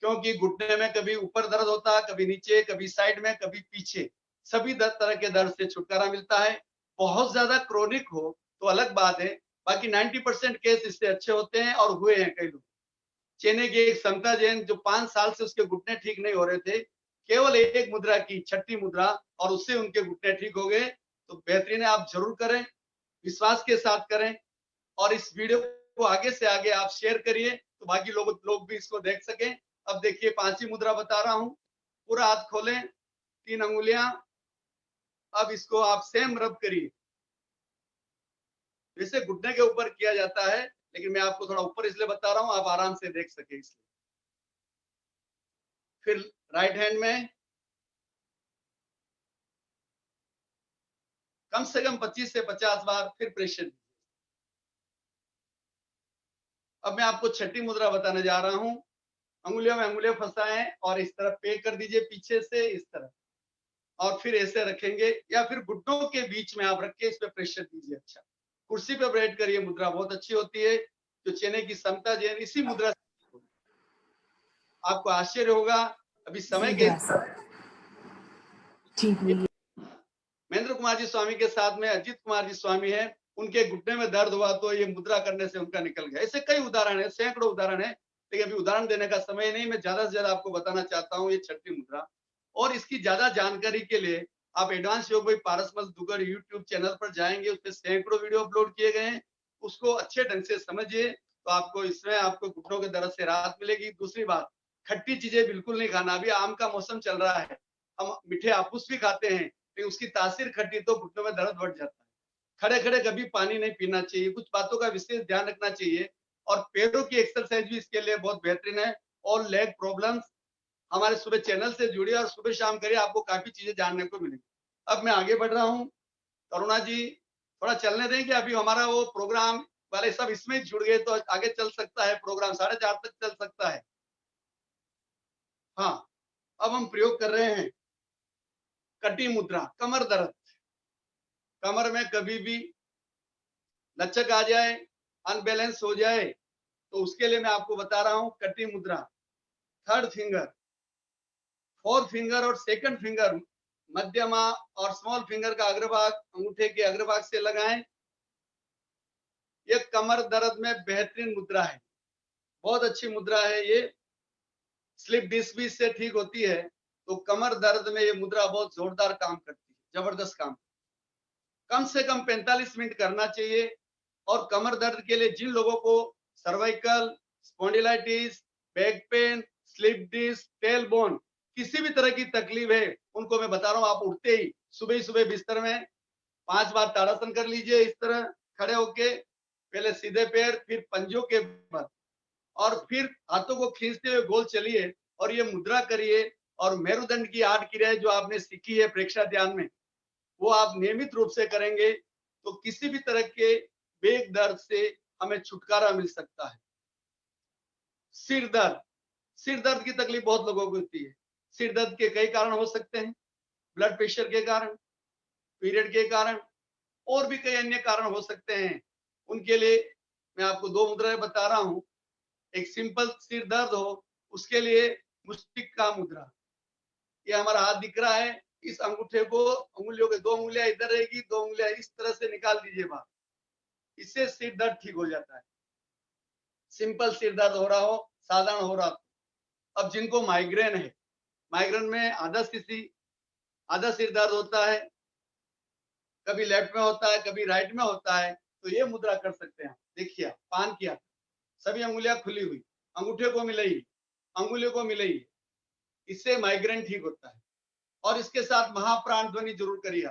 क्योंकि घुटने में कभी ऊपर दर्द होता है, कभी नीचे, कभी साइड में, कभी पीछे। सभी तरह के दर्द से छुटकारा मिलता है। बहुत ज्यादा क्रोनिक हो तो अलग बात है, बाकी 90% केस इससे अच्छे होते हैं और हुए हैं कई लोग। चेन्नई की एक समता जैन जो 5 साल से उसके घुटने ठीक नहीं हो रहे थे, केवल एक मुद्रा की, छठी मुद्रा, और उससे उनके घुटने ठीक हो गए। तो बेहतरीन है, आप जरूर करें, विश्वास के साथ करें, और इस वीडियो को आगे से आगे आप शेयर करिए तो बाकी लोग भी इसको देख सकें। अब देखिए 5वीं मुद्रा बता रहा हूं। पूरा हाथ खोलें, 3 अंगुलियां। अब इसको आप सेम रब करिए, जैसे घुटने के ऊपर किया जाता है, लेकिन मैं आपको थोड़ा ऊपर इसलिए बता रहा हूं आप आराम से देख सके इसलिए। फिर राइट हैंड में कम से कम 25 से 50 बार फिर प्रेशर दीजिए। अब मैं आपको छठी मुद्रा बताने जा रहा हूं। अंगुलियों में अंगुलियां फंसाएं और इस तरह पे कर दीजिए पीछे से इस तरह, और फिर ऐसे रखेंगे या फिर घुटनों के बीच में आप रख के इस पे प्रेशर दीजिए। अच्छा, कुर्सी पे बैठ कर ये मुद्रा बहुत अच्छी होती है, जो चेन्नई की समता जैन इसी मुद्रा से। आपको आश्चर्य होगा, अभी समय के महेंद्र कुमार जी स्वामी के साथ में अजीत कुमार जी स्वामी है, उनके घुटने में दर्द हुआ तो ये मुद्रा करने से उनका निकल गया। ऐसे कई उदाहरण है, सैकड़ों उदाहरण है, लेकिन अभी उदाहरण देने का समय नहीं। मैं ज्यादा से ज्यादा आपको बताना चाहता हूँ ये छठी मुद्रा, और इसकी ज्यादा जानकारी के लिए आप एडवांस योग भाई पारसमल दुगर यूट्यूब चैनल पर जाएंगे, उसपे सैकड़ों वीडियो अपलोड किए गए हैं, उसको अच्छे ढंग से समझिए तो आपको इसमें आपको घुटनों के दर्द से राहत मिलेगी। दूसरी बात, खट्टी चीजें बिल्कुल नहीं खाना। अभी आम का मौसम चल रहा है, हम मीठे आपूस भी खाते हैं, लेकिन उसकी तासीर खट्टी तो घुटनों में दर्द बढ़ जाता है। खड़े खड़े कभी पानी नहीं पीना चाहिए, कुछ बातों का विशेष ध्यान रखना चाहिए। और पैरों की एक्सरसाइज भी इसके लिए बहुत बेहतरीन है। और लेग प्रॉब्लम्स हमारे सुबह चैनल से जुड़िए और सुबह शाम करिए, आपको काफी चीजें जानने को मिलेगी। अब मैं आगे बढ़ रहा हूँ। करुणा जी थोड़ा चलने दें कि अभी हमारा वो प्रोग्राम वाले सब इसमें जुड़ गए तो आगे चल सकता है, प्रोग्राम 4:30 तक चल सकता है। हाँ, अब हम प्रयोग कर रहे हैं कटी मुद्रा, कमर दर्द। कमर में कभी भी लचक आ जाए, अनबैलेंस हो जाए, तो उसके लिए मैं आपको बता रहा हूं कटी मुद्रा। थर्ड फिंगर, फोर्थ फिंगर और सेकंड फिंगर, मध्यमा और स्मॉल फिंगर का अग्रभाग अंगूठे के अग्रभाग से लगाएं। ये कमर दर्द में बेहतरीन मुद्रा है, बहुत अच्छी मुद्रा है ये। स्लिप डिस्क भी इससे ठीक होती है। तो कमर दर्द में ये मुद्रा बहुत जोरदार काम करती है, जबरदस्त काम। कम से कम 45 मिनट करना चाहिए। और कमर दर्द के लिए जिन लोगों को cervical, spondylitis, back pain, slip disc, tail bone, किसी भी तरह की तकलीफ है, उनको मैं बता रहा हूँ, आप उठते ही सुबह बिस्तर में 5 बार ताड़ासन कर लीजिए, इस तरह खड़े होके, पहले सीधे पैर, फिर पंजों के बल, और फिर हाथों को खींचते हुए गोल चलिए और ये मुद्रा करिए। और मेरुदंड की 8 क्रियाएं जो आपने सीखी है प्रेक्षा ध्यान में, वो आप नियमित रूप से करेंगे तो किसी भी तरह के बैक दर्द से हमें छुटकारा मिल सकता है। सिर दर्द की तकलीफ बहुत लोगों को होती है। सिर दर्द के कई कारण हो सकते हैं, ब्लड प्रेशर के कारण, पीरियड के कारण, और भी कई अन्य कारण हो सकते हैं। उनके लिए मैं आपको 2 मुद्राएं बता रहा हूं। एक सिंपल सिर दर्द हो, उसके लिए मुष्टिका मुद्रा, ये हमारा हाथ दिख रहा है, इस अंगूठे को, अंगुलियों के 2 उंगलियां इधर रहेगी, 2 उंगलियां इस तरह से निकाल दीजिए बाहर, इससे सिर दर्द ठीक हो जाता है। सिंपल सिर दर्द हो रहा हो, साधारण हो रहा हो। अब जिनको माइग्रेन है, माइग्रेन में आधा सिर दर्द होता है, कभी लेफ्ट में होता है, कभी राइट में होता है, तो ये मुद्रा कर सकते हैं। देखिए, पान किया, सभी अंगुलियां खुली हुई, अंगूठे को मिलाई, अंगुलियों को मिलाई, इससे माइग्रेन ठीक होता है। और इसके साथ महाप्राण ध्वनि जरूर करिए।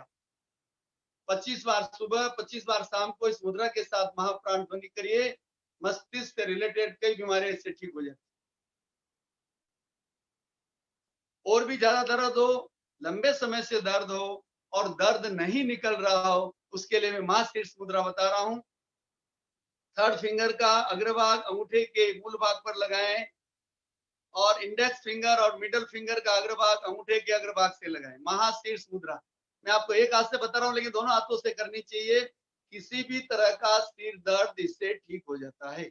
25 बार सुबह, 25 बार शाम को इस मुद्रा के साथ महाप्राण ध्वनि करिए। मस्तिष्क से रिलेटेड कई बीमारियां इससे ठीक हो जाती। और भी ज्यादा दर्द हो, लंबे समय से दर्द हो और दर्द नहीं निकल रहा हो, उसके लिए मैं महाशीर्ष मुद्रा बता रहा हूं। 3rd फिंगर का अग्रभाग अंगूठे के मूल भाग पर लगाएं और इंडेक्स फिंगर और मिडल फिंगर का अग्रभाग अंगूठे के अग्रभाग से लगाएं। महाशीर्ष मुद्रा मैं आपको एक हाथ से बता रहा हूं, लेकिन दोनों हाथों से करनी चाहिए। किसी भी तरह का सिर दर्द इससे ठीक हो जाता है।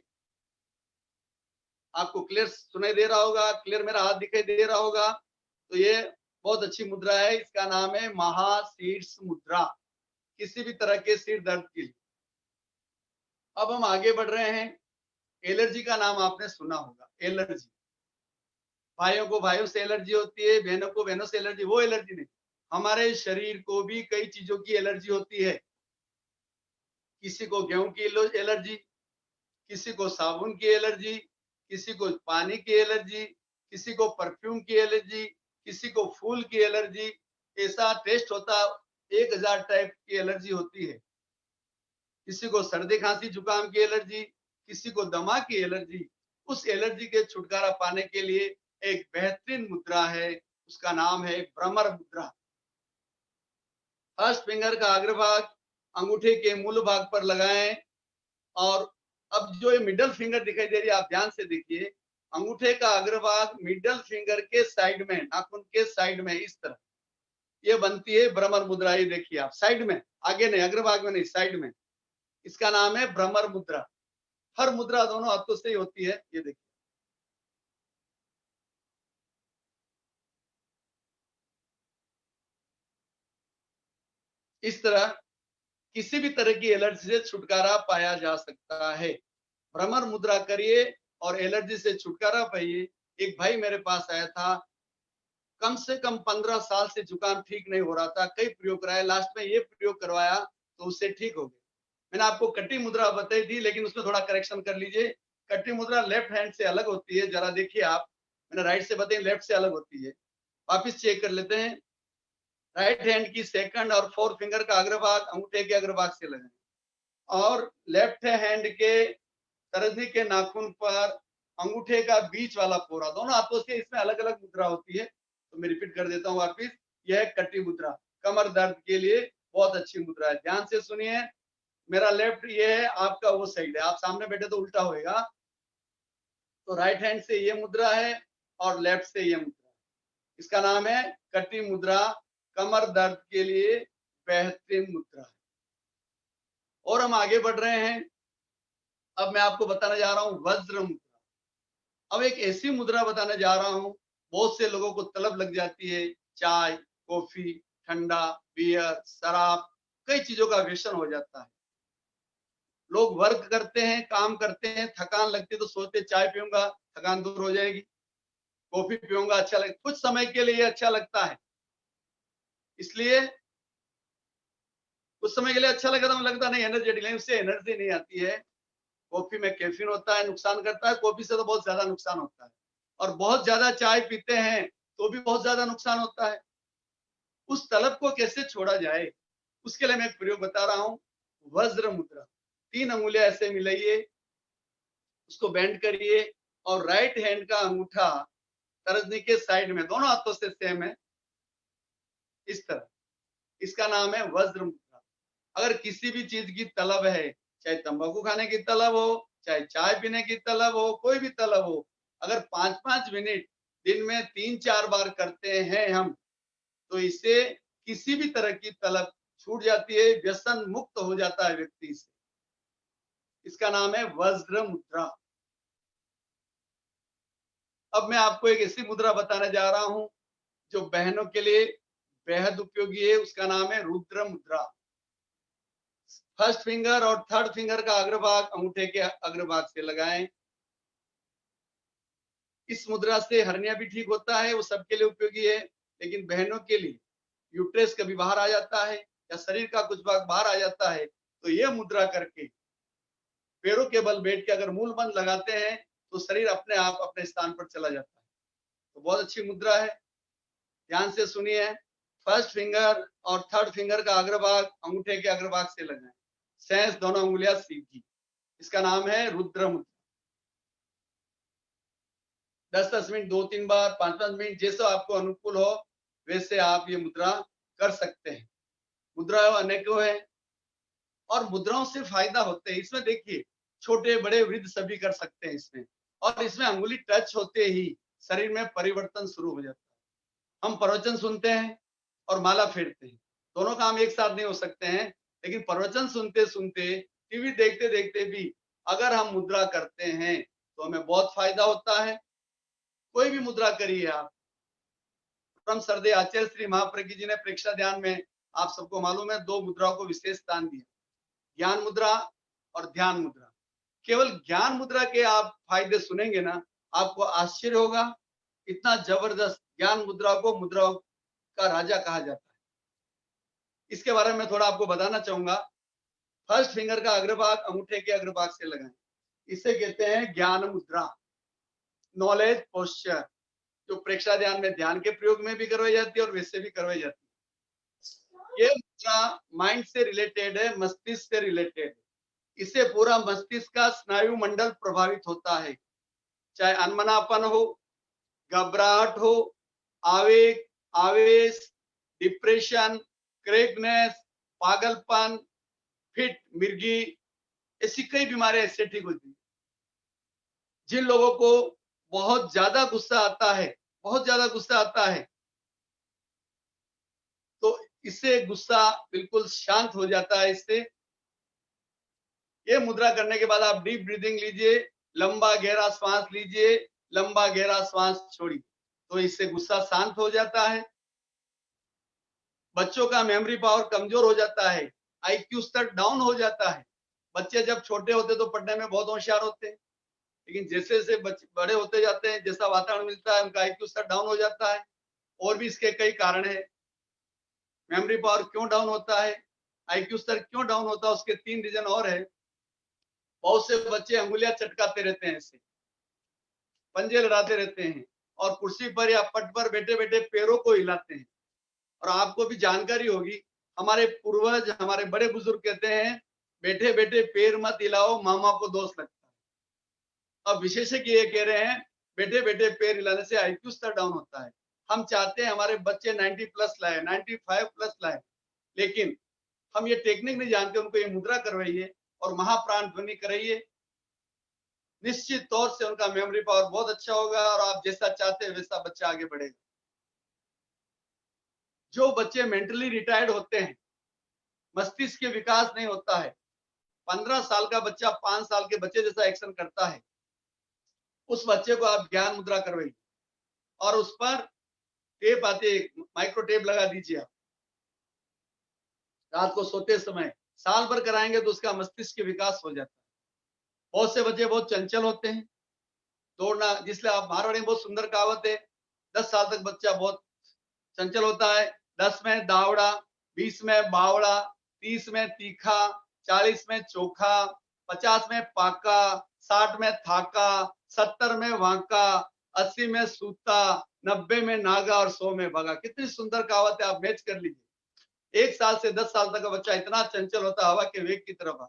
आपको क्लियर सुनाई दे रहा होगा, क्लियर मेरा हाथ दिखाई दे रहा होगा, तो ये बहुत अच्छी मुद्रा है। इसका नाम है महाशीर्ष मुद्रा, किसी भी तरह के सिर दर्द के लिए। अब हम आगे बढ़ रहे हैं। एलर्जी का नाम आपने सुना होगा। एलर्जी, भाइयों को भाइयों से एलर्जी होती है, बहनों को बहनों से एलर्जी, वो एलर्जी नहीं, हमारे शरीर को भी कई चीजों की एलर्जी होती है। किसी को गेहूं की एलर्जी, किसी को साबुन की एलर्जी, किसी को पानी की एलर्जी, किसी को परफ्यूम की एलर्जी, किसी को फूल की एलर्जी। ऐसा टेस्ट होता, 1000 टाइप की एलर्जी होती है। किसी को सर्दी खांसी जुकाम की एलर्जी, किसी को दमा की एलर्जी। उस एलर्जी के छुटकारा पाने के लिए एक बेहतरीन मुद्रा है, उसका नाम है भ्रमर मुद्रा। 1st फिंगर का अग्रभाग अंगूठे के मूल भाग पर लगाएं और अब जो ये मिडल फिंगर दिखाई दे रही है, आप ध्यान से देखिए, अंगूठे का अग्रभाग मिडल फिंगर के साइड में, नाखून के साइड में, इस तरह ये बनती है भ्रमर मुद्रा। ये देखिए आप, साइड में, आगे नहीं, अग्रभाग में नहीं, साइड में। इसका नाम है भ्रमर मुद्रा। हर मुद्रा दोनों हाथों से ही होती है। ये देखिए, इस तरह किसी भी तरह की एलर्जी से छुटकारा पाया जा सकता है। भ्रमर मुद्रा करिए और एलर्जी से छुटकारा पाइए। एक भाई मेरे पास आया था, कम से कम 15 साल से जुकाम ठीक नहीं हो रहा था, कई प्रयोग कराए, लास्ट में ये प्रयोग करवाया तो उससे ठीक हो गया। मैंने आपको कटी मुद्रा बताई थी, लेकिन उसमें थोड़ा करेक्शन कर लीजिए। कटी मुद्रा लेफ्ट हैंड से अलग होती है, जरा देखिए आप, मैंने राइट से बताई, लेफ्ट से अलग होती है। वापिस चेक कर लेते हैं। राइट हैंड की 2nd और 4th फिंगर का अग्रभाग अंगूठे के अग्रभाग से लगाएं और लेफ्ट हैंड के तरजनी के नाखून पर अंगूठे का बीच वाला पोरा, दोनों हाथों से, इसमें अलग अलग मुद्रा होती है। तो मैं रिपीट कर देता हूँ वापिस, यह है कटी मुद्रा, कमर दर्द के लिए बहुत अच्छी मुद्रा है। ध्यान से सुनिए, मेरा लेफ्ट ये है, आपका वो साइड है, आप सामने बैठे तो उल्टा होएगा। तो राइट हैंड से ये मुद्रा है और लेफ्ट से ये मुद्रा, इसका नाम है कटी मुद्रा, कमर दर्द के लिए बेहतरीन मुद्रा है। और हम आगे बढ़ रहे हैं। अब मैं आपको बताने जा रहा हूं वज्र मुद्रा। अब एक ऐसी मुद्रा बताने जा रहा हूं, बहुत से लोगों को तलब लग जाती है, चाय, कॉफी, ठंडा, बियर, शराब, कई चीजों का व्यसन हो जाता है। लोग वर्क करते हैं, काम करते हैं, थकान लगती है तो सोचते चाय पीऊंगा थकान दूर हो जाएगी, कॉफी पीऊंगा अच्छा लगे, कुछ समय के लिए अच्छा लगता है, इसलिए कुछ समय के लिए अच्छा लगा तो मुझे लगता नहीं एनर्जेटिक, नहीं उससे एनर्जी नहीं आती है। कॉफी में कैफीन होता है, नुकसान करता है, कॉफी से तो बहुत ज्यादा नुकसान होता है, और बहुत ज्यादा चाय पीते हैं तो भी बहुत ज्यादा नुकसान होता है। उस तलब को कैसे छोड़ा जाए, उसके लिए मैं एक प्रयोग बता रहा हूं, वज्र मुद्रा। 3 अंगुलियां ऐसे मिलाइए, उसको बेंड करिए और राइट हैंड का अंगूठा तर्जनी के साइड में, दोनों हाथों से सेम है, इस तरह। इसका नाम है वज्र मुद्रा। अगर किसी भी चीज की तलब है, चाहे तंबाकू खाने की तलब हो, चाहे चाय पीने की तलब हो, कोई भी तलब हो, अगर 5-5 मिनट दिन में 3-4 बार करते हैं हम, तो इससे किसी भी तरह की तलब छूट जाती है, व्यसन मुक्त हो जाता है व्यक्ति से। इसका नाम है वज्र मुद्रा। अब मैं आपको एक ऐसी मुद्रा बताने जा रहा हूं जो बहनों के लिए बेहद उपयोगी है, उसका नाम है रुद्र मुद्रा। फर्स्ट फिंगर और थर्ड फिंगर का अग्रभाग अंगूठे के अग्रभाग से लगाएं। इस मुद्रा से हर्निया भी ठीक होता है, वो सबके लिए उपयोगी है, लेकिन बहनों के लिए यूट्रस कभी बाहर आ जाता है या शरीर का कुछ भाग बाहर आ जाता है, तो यह मुद्रा करके पैरों के बल बैठ के अगर मूल बंद लगाते हैं तो शरीर अपने आप अपने स्थान पर चला जाता है। तो बहुत अच्छी मुद्रा है, ध्यान से सुनिए। फर्स्ट फिंगर और थर्ड फिंगर का अग्रभाग अंगूठे के अग्रभाग से लगाएं, शेष दोनों उंगलियां सीधी। इसका नाम है रुद्र मुद्रा। 10-10 मिनट 2-3 बार, 5-5 मिनट, जैसा आपको अनुकूल हो वैसे आप ये मुद्रा कर सकते हैं। मुद्रा अनेकों है और मुद्राओं से फायदा होते हैं। इसमें देखिए छोटे बड़े वृद्ध सभी कर सकते हैं इसमें, और इसमें अंगुली टच होते ही शरीर में परिवर्तन शुरू हो जाता है। हम प्रवचन सुनते हैं और माला फेरते हैं, दोनों काम एक साथ नहीं हो सकते हैं, लेकिन प्रवचन सुनते सुनते, टीवी देखते देखते भी अगर हम मुद्रा करते हैं तो हमें बहुत फायदा होता है। कोई भी मुद्रा करिए आप। परम श्रद्धेय आचार्य श्री महाप्रज्ञ जी ने प्रेक्षा ध्यान में, आप सबको मालूम है, 2 मुद्राओं को विशेष स्थान दिया, ज्ञान मुद्रा और ध्यान मुद्रा। केवल ज्ञान मुद्रा के आप फायदे सुनेंगे ना, आपको आश्चर्य होगा, इतना जबरदस्त ज्ञान मुद्रा को मुद्राओं का राजा कहा जाता है। इसके बारे में थोड़ा आपको बताना चाहूंगा। फर्स्ट फिंगर का अग्रभाग अंगूठे के अग्रभाग से लगाएं, इसे कहते हैं ज्ञान मुद्रा, नॉलेज पोस्चर, जो प्रेक्षा ध्यान में ध्यान के प्रयोग में भी करवाई जाती है और वैसे भी करवाई जाती है। ये मुद्रा माइंड से रिलेटेड है, मस्तिष्क से रिलेटेड है। इससे पूरा मस्तिष्क का स्नायु मंडल प्रभावित होता है, चाहे अनमनापन हो, घबराहट हो, आवेग, आवेश, डिप्रेशन, क्रेकनेस, पागलपन, फिट, मिर्गी, ऐसी कई बीमारियां इससे ठीक होती है। जिन लोगों को बहुत ज्यादा गुस्सा आता है, बहुत ज्यादा गुस्सा आता है, तो इससे गुस्सा बिल्कुल शांत हो जाता है। इससे ये मुद्रा करने के बाद आप डीप ब्रीदिंग लीजिए, लंबा गहरा श्वास लीजिए, लंबा गहरा श्वास छोड़िए, तो इससे गुस्सा शांत हो जाता है। बच्चों का मेमोरी पावर कमजोर हो जाता है, आईक्यू स्तर डाउन हो जाता है। बच्चे जब छोटे होते तो पढ़ने में बहुत होशियार होते हैं, लेकिन जैसे जैसे बच्चे बड़े होते जाते हैं, जैसा वातावरण मिलता है, उनका आईक्यू स्तर डाउन हो जाता है। और भी इसके कई कारण है। मेमोरी पावर क्यों डाउन होता है, आईक्यू स्तर क्यों डाउन होता है, उसके 3 रीजन और है। बहुत से बच्चे अंगुलियां चटकाते रहते हैं, ऐसे पंजे लड़ाते रहते हैं, और कुर्सी पर या पट पर बैठे बैठे पैरों को हिलाते हैं। और आपको भी जानकारी होगी, हमारे पूर्वज, हमारे बड़े बुजुर्ग कहते हैं, बैठे बैठे पैर मत हिलाओ, मामा को दोष लगता है। अब विशेषज्ञ ये कह रहे हैं, बैठे बैठे पैर हिलाने से आईक्यू स्तर डाउन होता है। हम चाहते हैं हमारे बच्चे 90 प्लस लाए, 95 प्लस लाए, लेकिन हम ये टेक्निक नहीं जानते। उनको ये मुद्रा करवाइए और महाप्राण ध्वनि कराइए, निश्चित तौर से उनका मेमोरी पावर बहुत अच्छा होगा और आप जैसा चाहते हैं वैसा बच्चा आगे बढ़ेगा। जो बच्चे मेंटली रिटायर्ड होते हैं, मस्तिष्क के विकास नहीं होता है, 15 साल का बच्चा 5 साल के बच्चे जैसा एक्शन करता है, उस बच्चे को आप ज्ञान मुद्रा करवाइए और उस पर टेप आती है, माइक्रो टेप लगा दीजिए आप। रात को सोते समय साल भर कराएंगे तो उसका मस्तिष्क के विकास हो जाता है। बहुत से बच्चे बहुत चंचल होते हैं, दौड़ना, जिसलिए आप मारवाड़ी में बहुत सुंदर कहावत है, 10 साल तक बच्चा बहुत चंचल होता है, 10 में दावड़ा, 20 में बावड़ा, 30 में तीखा, 40 में चोखा, 50 में पाका, 60 में थाका, 70 में वांका, 80 में सूता, 90 में नागा और 100 में भगा। कितनी सुंदर कहावत है, आप मैच कर लीजिए। 1 साल से 10 साल तक का बच्चा इतना चंचल होता है हवा के वेग की तरफ।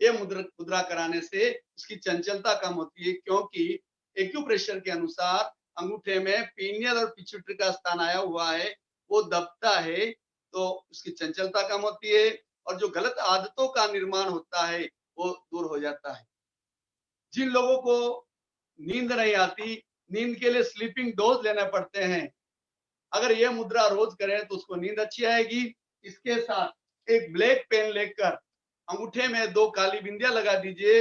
ये मुद्रा कराने से उसकी चंचलता कम होती है, क्योंकि एक्यूप्रेशर के अनुसार अंगूठे में पीनियल और पिट्यूटरी का स्थान आया हुआ है, वो दबता है तो उसकी चंचलता कम होती है और जो गलत आदतों का निर्माण होता है वो दूर हो जाता है। जिन लोगों को नींद नहीं आती, नींद के लिए स्लीपिंग डोज लेने पड़ते हैं, अगर ये मुद्रा रोज करें तो उसको नींद अच्छी आएगी। इसके साथ एक ब्लैक पेन लेकर अंगूठे में 2 काली बिंदियां लगा दीजिए,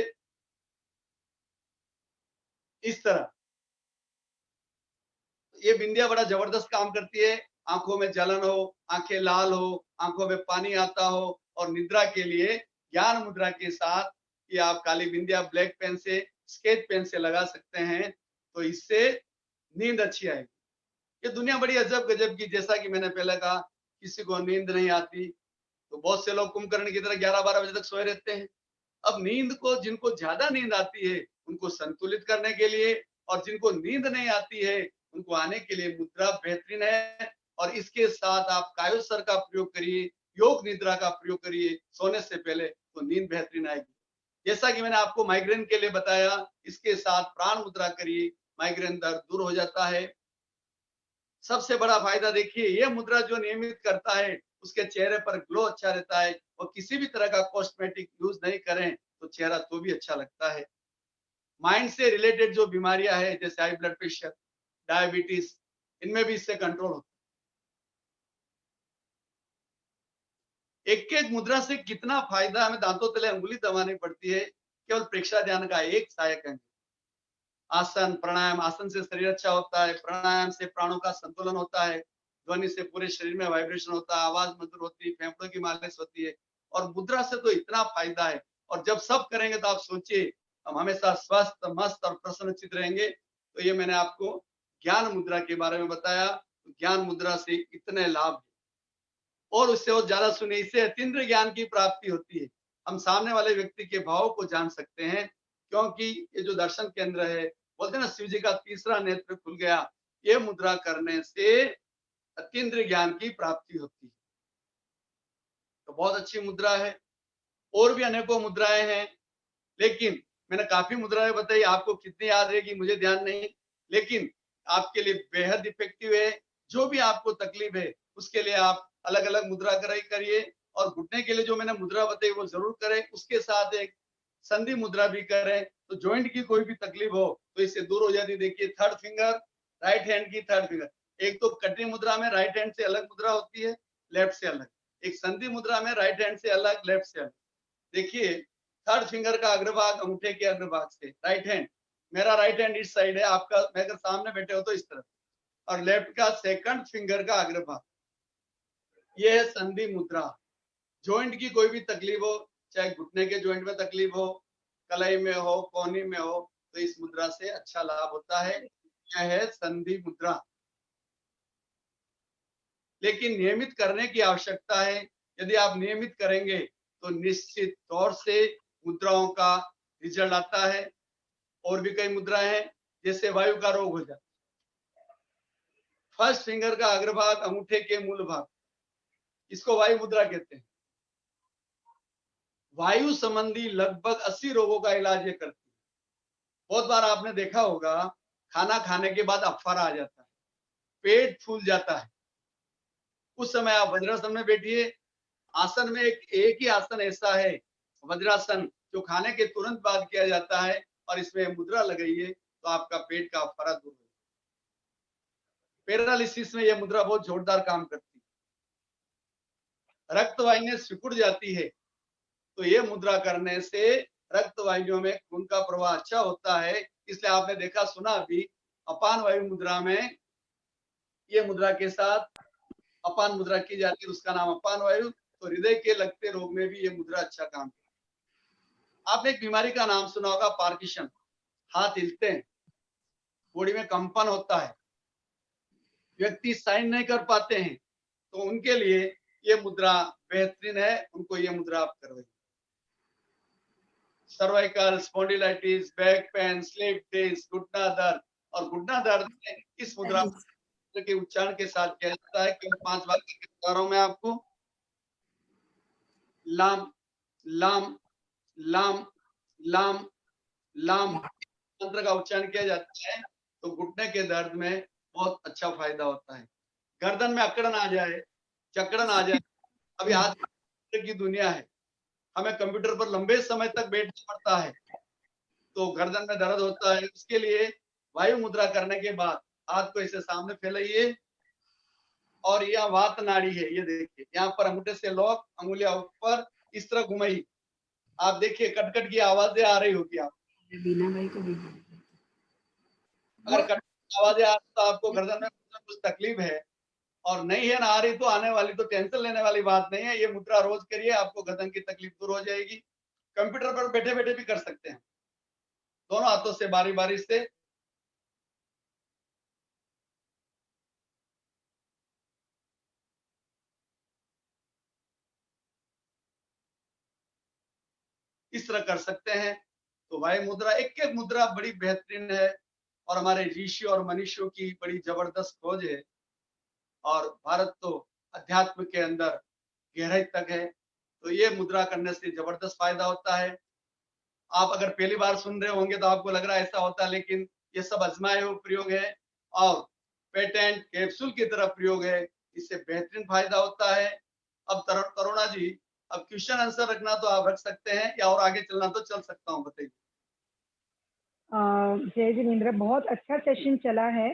इस तरह। ये बिंदिया बड़ा जबरदस्त काम करती है। आंखों में जलन हो, आंखें लाल हो, आंखों में पानी आता हो और निद्रा के लिए ज्ञान मुद्रा के साथ ये आप काली बिंदिया ब्लैक पेन से, स्केच पेन से लगा सकते हैं, तो इससे नींद अच्छी आएगी। ये दुनिया बड़ी अजब गजब की, जैसा कि मैंने पहले कहा, किसी को नींद नहीं आती तो बहुत से लोग कुंभकर्ण की तरह 11-12 बजे तक सोए रहते हैं। अब नींद को, जिनको ज्यादा नींद आती है उनको संतुलित करने के लिए, और जिनको नींद नहीं आती है उनको आने के लिए मुद्रा बेहतरीन है। और इसके साथ आप कायोसर का प्रयोग करिए, योग निद्रा का प्रयोग करिए सोने से पहले, तो नींद बेहतरीन आएगी। जैसा कि मैंने आपको माइग्रेन के लिए बताया, इसके साथ प्राण मुद्रा करिए, माइग्रेन दर्द दूर हो जाता है। सबसे बड़ा फायदा देखिए, ये मुद्रा जो नियमित करता है उसके चेहरे पर ग्लो अच्छा रहता है, और किसी भी तरह का कॉस्मेटिक यूज नहीं करें तो चेहरा तो भी अच्छा लगता है। माइंड से रिलेटेड जो बीमारियां है, जैसे हाई ब्लड प्रेशर, डायबिटीज, इनमें भी इससे कंट्रोल होता है। एक एक मुद्रा से कितना फायदा, हमें दांतों तले अंगुली दबानी पड़ती है, केवल प्रेक्षा ध्यान का एक सहायक अंग। आसन, प्राणायाम, आसन से शरीर अच्छा होता है, प्राणायाम से प्राणों का संतुलन होता है, ध्वनि से पूरे शरीर में वाइब्रेशन होता है, आवाज मधुर होती है, फेफड़ों की मालिश होती है, और मुद्रा से तो इतना फायदा है। और जब सब करेंगे तो आप सोचिए, हम हमेशा स्वस्थ, मस्त और प्रसन्नचित रहेंगे। तो ये मैंने आपको ज्ञान मुद्रा के बारे में बताया। ज्ञान मुद्रा से इतने लाभ, और उससे और ज्यादा सुनिए, इससे अतीन्द्रिय ज्ञान की प्राप्ति होती है। हम सामने वाले व्यक्ति के भाव को जान सकते हैं, क्योंकि ये जो दर्शन केंद्र है, बोलते हैं ना, शिव जी का तीसरा नेत्र खुल गया। ये मुद्रा करने से अतीन्द्रिय ज्ञान की प्राप्ति होती है, तो बहुत अच्छी मुद्रा है। और भी अनेकों मुद्राएं हैं, लेकिन मैंने काफी मुद्राएं बताई, आपको कितनी याद रहेगी मुझे ध्यान नहीं, लेकिन आपके लिए बेहद इफेक्टिव है। जो भी आपको तकलीफ है उसके लिए आप अलग अलग मुद्रा करिए, और घुटने के लिए जो मैंने मुद्रा बताई वो जरूर करें। उसके साथ एक संधि मुद्रा भी करें, तो जॉइंट की कोई भी तकलीफ हो तो इससे दूर हो जाती है। देखिए, थर्ड फिंगर, राइट हैंड की थर्ड फिंगर, एक तो कटी मुद्रा में राइट हैंड से अलग मुद्रा होती है, लेफ्ट से अलग, एक संधि मुद्रा में राइट हैंड से अलग, लेफ्ट से अलग। देखिए, थर्ड फिंगर का अग्रभाग अंगूठे के अग्रभाग से, राइट हैंड, मेरा राइट हैंड इस साइड है, आपका, मैं अगर सामने बैठे हो तो इस तरफ, और लेफ्ट का सेकंड फिंगर का अग्रभाग, ये है संधि मुद्रा। जॉइंट की कोई भी तकलीफ हो, चाहे घुटने के जॉइंट में तकलीफ हो, कलाई में हो, कोहनी में हो, तो इस मुद्रा से अच्छा लाभ होता है। यह है संधि मुद्रा, लेकिन नियमित करने की आवश्यकता है। यदि आप नियमित करेंगे तो निश्चित तौर से मुद्राओं का रिजल्ट आता है। और भी कई मुद्राएं हैं, जैसे वायु का रोग हो जाता है, फर्स्ट फिंगर का अग्रभाग अंगूठे के मूल भाग, इसको वायु मुद्रा कहते हैं। वायु संबंधी लगभग 80 रोगों का इलाज ये करती है। बहुत बार आपने देखा होगा, खाना खाने के बाद अफरा आ जाता है, पेट फूल जाता है, उस समय आप वज्रासन में बैठिए। आसन में एक ही आसन ऐसा है, वज्रासन, जो खाने के तुरंत बाद किया जाता है, और इसमें मुद्रा लगाइए तो आपका पेट का अफरा दूर हो। पैरालिसिस में यह मुद्रा बहुत जोरदार काम करती है। रक्त वाहिनियां सिकुड़ जाती है, तो ये मुद्रा करने से रक्त वाहिनियों में खून का प्रवाह अच्छा होता है। इसलिए आपने देखा सुना भी, अपान वायु मुद्रा में, ये मुद्रा के साथ अपान मुद्रा की जाती है, उसका नाम अपान वायु। तो हृदय के लगते रोग में भी ये मुद्रा अच्छा काम करती है। आपने एक बीमारी का नाम सुना होगा, पार्किंसन, हाथ हिलते हैं, बॉडी में कंपन होता है, व्यक्ति साइन नहीं कर पाते हैं, तो उनके लिए ये मुद्रा बेहतरीन है, उनको ये मुद्रा आप करवाइए। Cervical spondylitis, back pain, slip disc, घुटना दर्द, और घुटना दर्द में इस मुद्रा के उच्चारण के साथ किया जाता है। केवल 5 बार करके बता रहा हूं मैं आपको। लाम लाम लाम लाम लाम मंत्र का उच्चारण किया जाता है तो घुटने के दर्द में बहुत अच्छा फायदा होता है। गर्दन में अकड़न आ जाए, चकड़न आ जाए, अभी आज की दुनिया है, हमें कंप्यूटर पर लंबे समय तक बैठना पड़ता है, तो गर्दन में दर्द होता है। उसके लिए वायु मुद्रा करने के बाद हाथ को ऐसे सामने फैलाइए, और यह वात नाड़ी है, ये देखिए यहाँ पर अंगूठे से लॉक, अंगुलियां ऊपर, इस तरह घुमाइए। आप देखिए कटकट की आवाजें आ रही होगी आप, बीना भाई को भी अगर कटकट की आवाजें आ रही तो आपको गर्दन में कुछ तकलीफ है, और नहीं है ना आ रही तो आने वाली, तो टेंशन लेने वाली बात नहीं है। ये मुद्रा रोज करिए, आपको गर्दन की तकलीफ दूर हो जाएगी। कंप्यूटर पर बैठे बैठे भी कर सकते हैं, दोनों हाथों से बारी बारी से। इस तरह कर सकते हैं। तो वायु मुद्रा, एक एक मुद्रा बड़ी बेहतरीन है, और हमारे ऋषि और मनीषियों की बड़ी जबरदस्त खोज है, और भारत तो अध्यात्म के अंदर गहराई तक है, तो ये मुद्रा करने से जबरदस्त फायदा होता है। आप अगर पहली बार सुन रहे होंगे तो आपको लग रहा है ऐसा होता है, लेकिन ये सब आजमाए हुए प्रयोग है, और पेटेंट कैप्सूल की तरह प्रयोग है, इससे बेहतरीन फायदा होता है। अब करुणा जी, अब क्वेश्चन आंसर रखना तो आप रख सकते हैं, या और आगे चलना तो चल सकता हूँ, बताइए। जय जिनेंद्र, बहुत अच्छा सेशन चला है।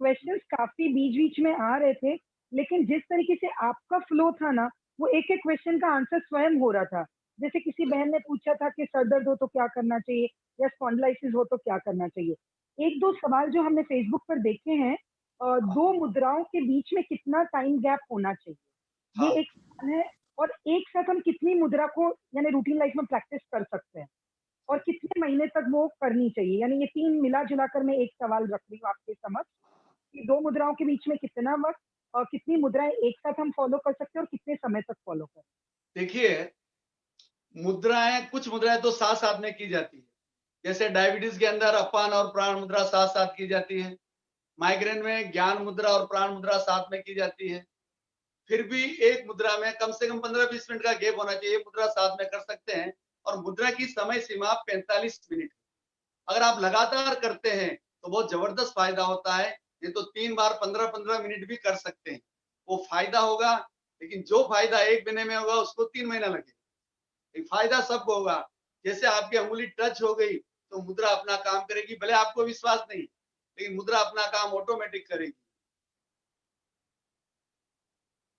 क्वेश्चंस काफी बीच बीच में आ रहे थे, लेकिन जिस तरीके से आपका फ्लो था ना, वो एक एक क्वेश्चन का आंसर स्वयं हो रहा था। जैसे किसी बहन ने पूछा था कि सर दर्द हो तो क्या करना चाहिए, या स्पॉन्डिलाइटिस हो तो क्या करना चाहिए। एक दो सवाल जो हमने फेसबुक पर देखे हैं, दो मुद्राओं के बीच में कितना टाइम गैप होना चाहिए, ये हाँ। एक सवाल है। और एक साथ हम कितनी मुद्रा को यानी रूटीन लाइफ में प्रैक्टिस कर सकते हैं, और कितने महीने तक वो करनी चाहिए। यानी ये 3 मिला जुला कर मैं एक सवाल रख रही हूँ आपके समझ, कि 2 मुद्राओं के बीच में कितना वक्त और कितनी मुद्राएं एक साथ हम फॉलो कर सकते हैं, और कितने समय तक फॉलो कर। देखिए, मुद्राएं, कुछ मुद्राएं तो साथ साथ में की जाती है, जैसे डायबिटीज के अंदर अपान और प्राण मुद्रा साथ साथ की जाती है, माइग्रेन में ज्ञान मुद्रा और प्राण मुद्रा साथ में की जाती है। फिर भी एक मुद्रा में कम से कम 15-20 मिनट का गैप होना चाहिए, मुद्रा साथ में कर सकते हैं। और मुद्रा की समय सीमा 45 मिनट। अगर आप लगातार करते हैं तो बहुत जबरदस्त फायदा होता है। ये तो 3 बार 15-15 मिनट भी कर सकते हैं, वो फायदा होगा। लेकिन जो फायदा 1 महीने में होगा उसको 3 महीना लगेगा। फायदा सबको होगा। जैसे आपकी अंगुली टच हो गई तो मुद्रा अपना काम करेगी, भले आपको विश्वास नहीं, लेकिन मुद्रा अपना काम ऑटोमेटिक करेगी।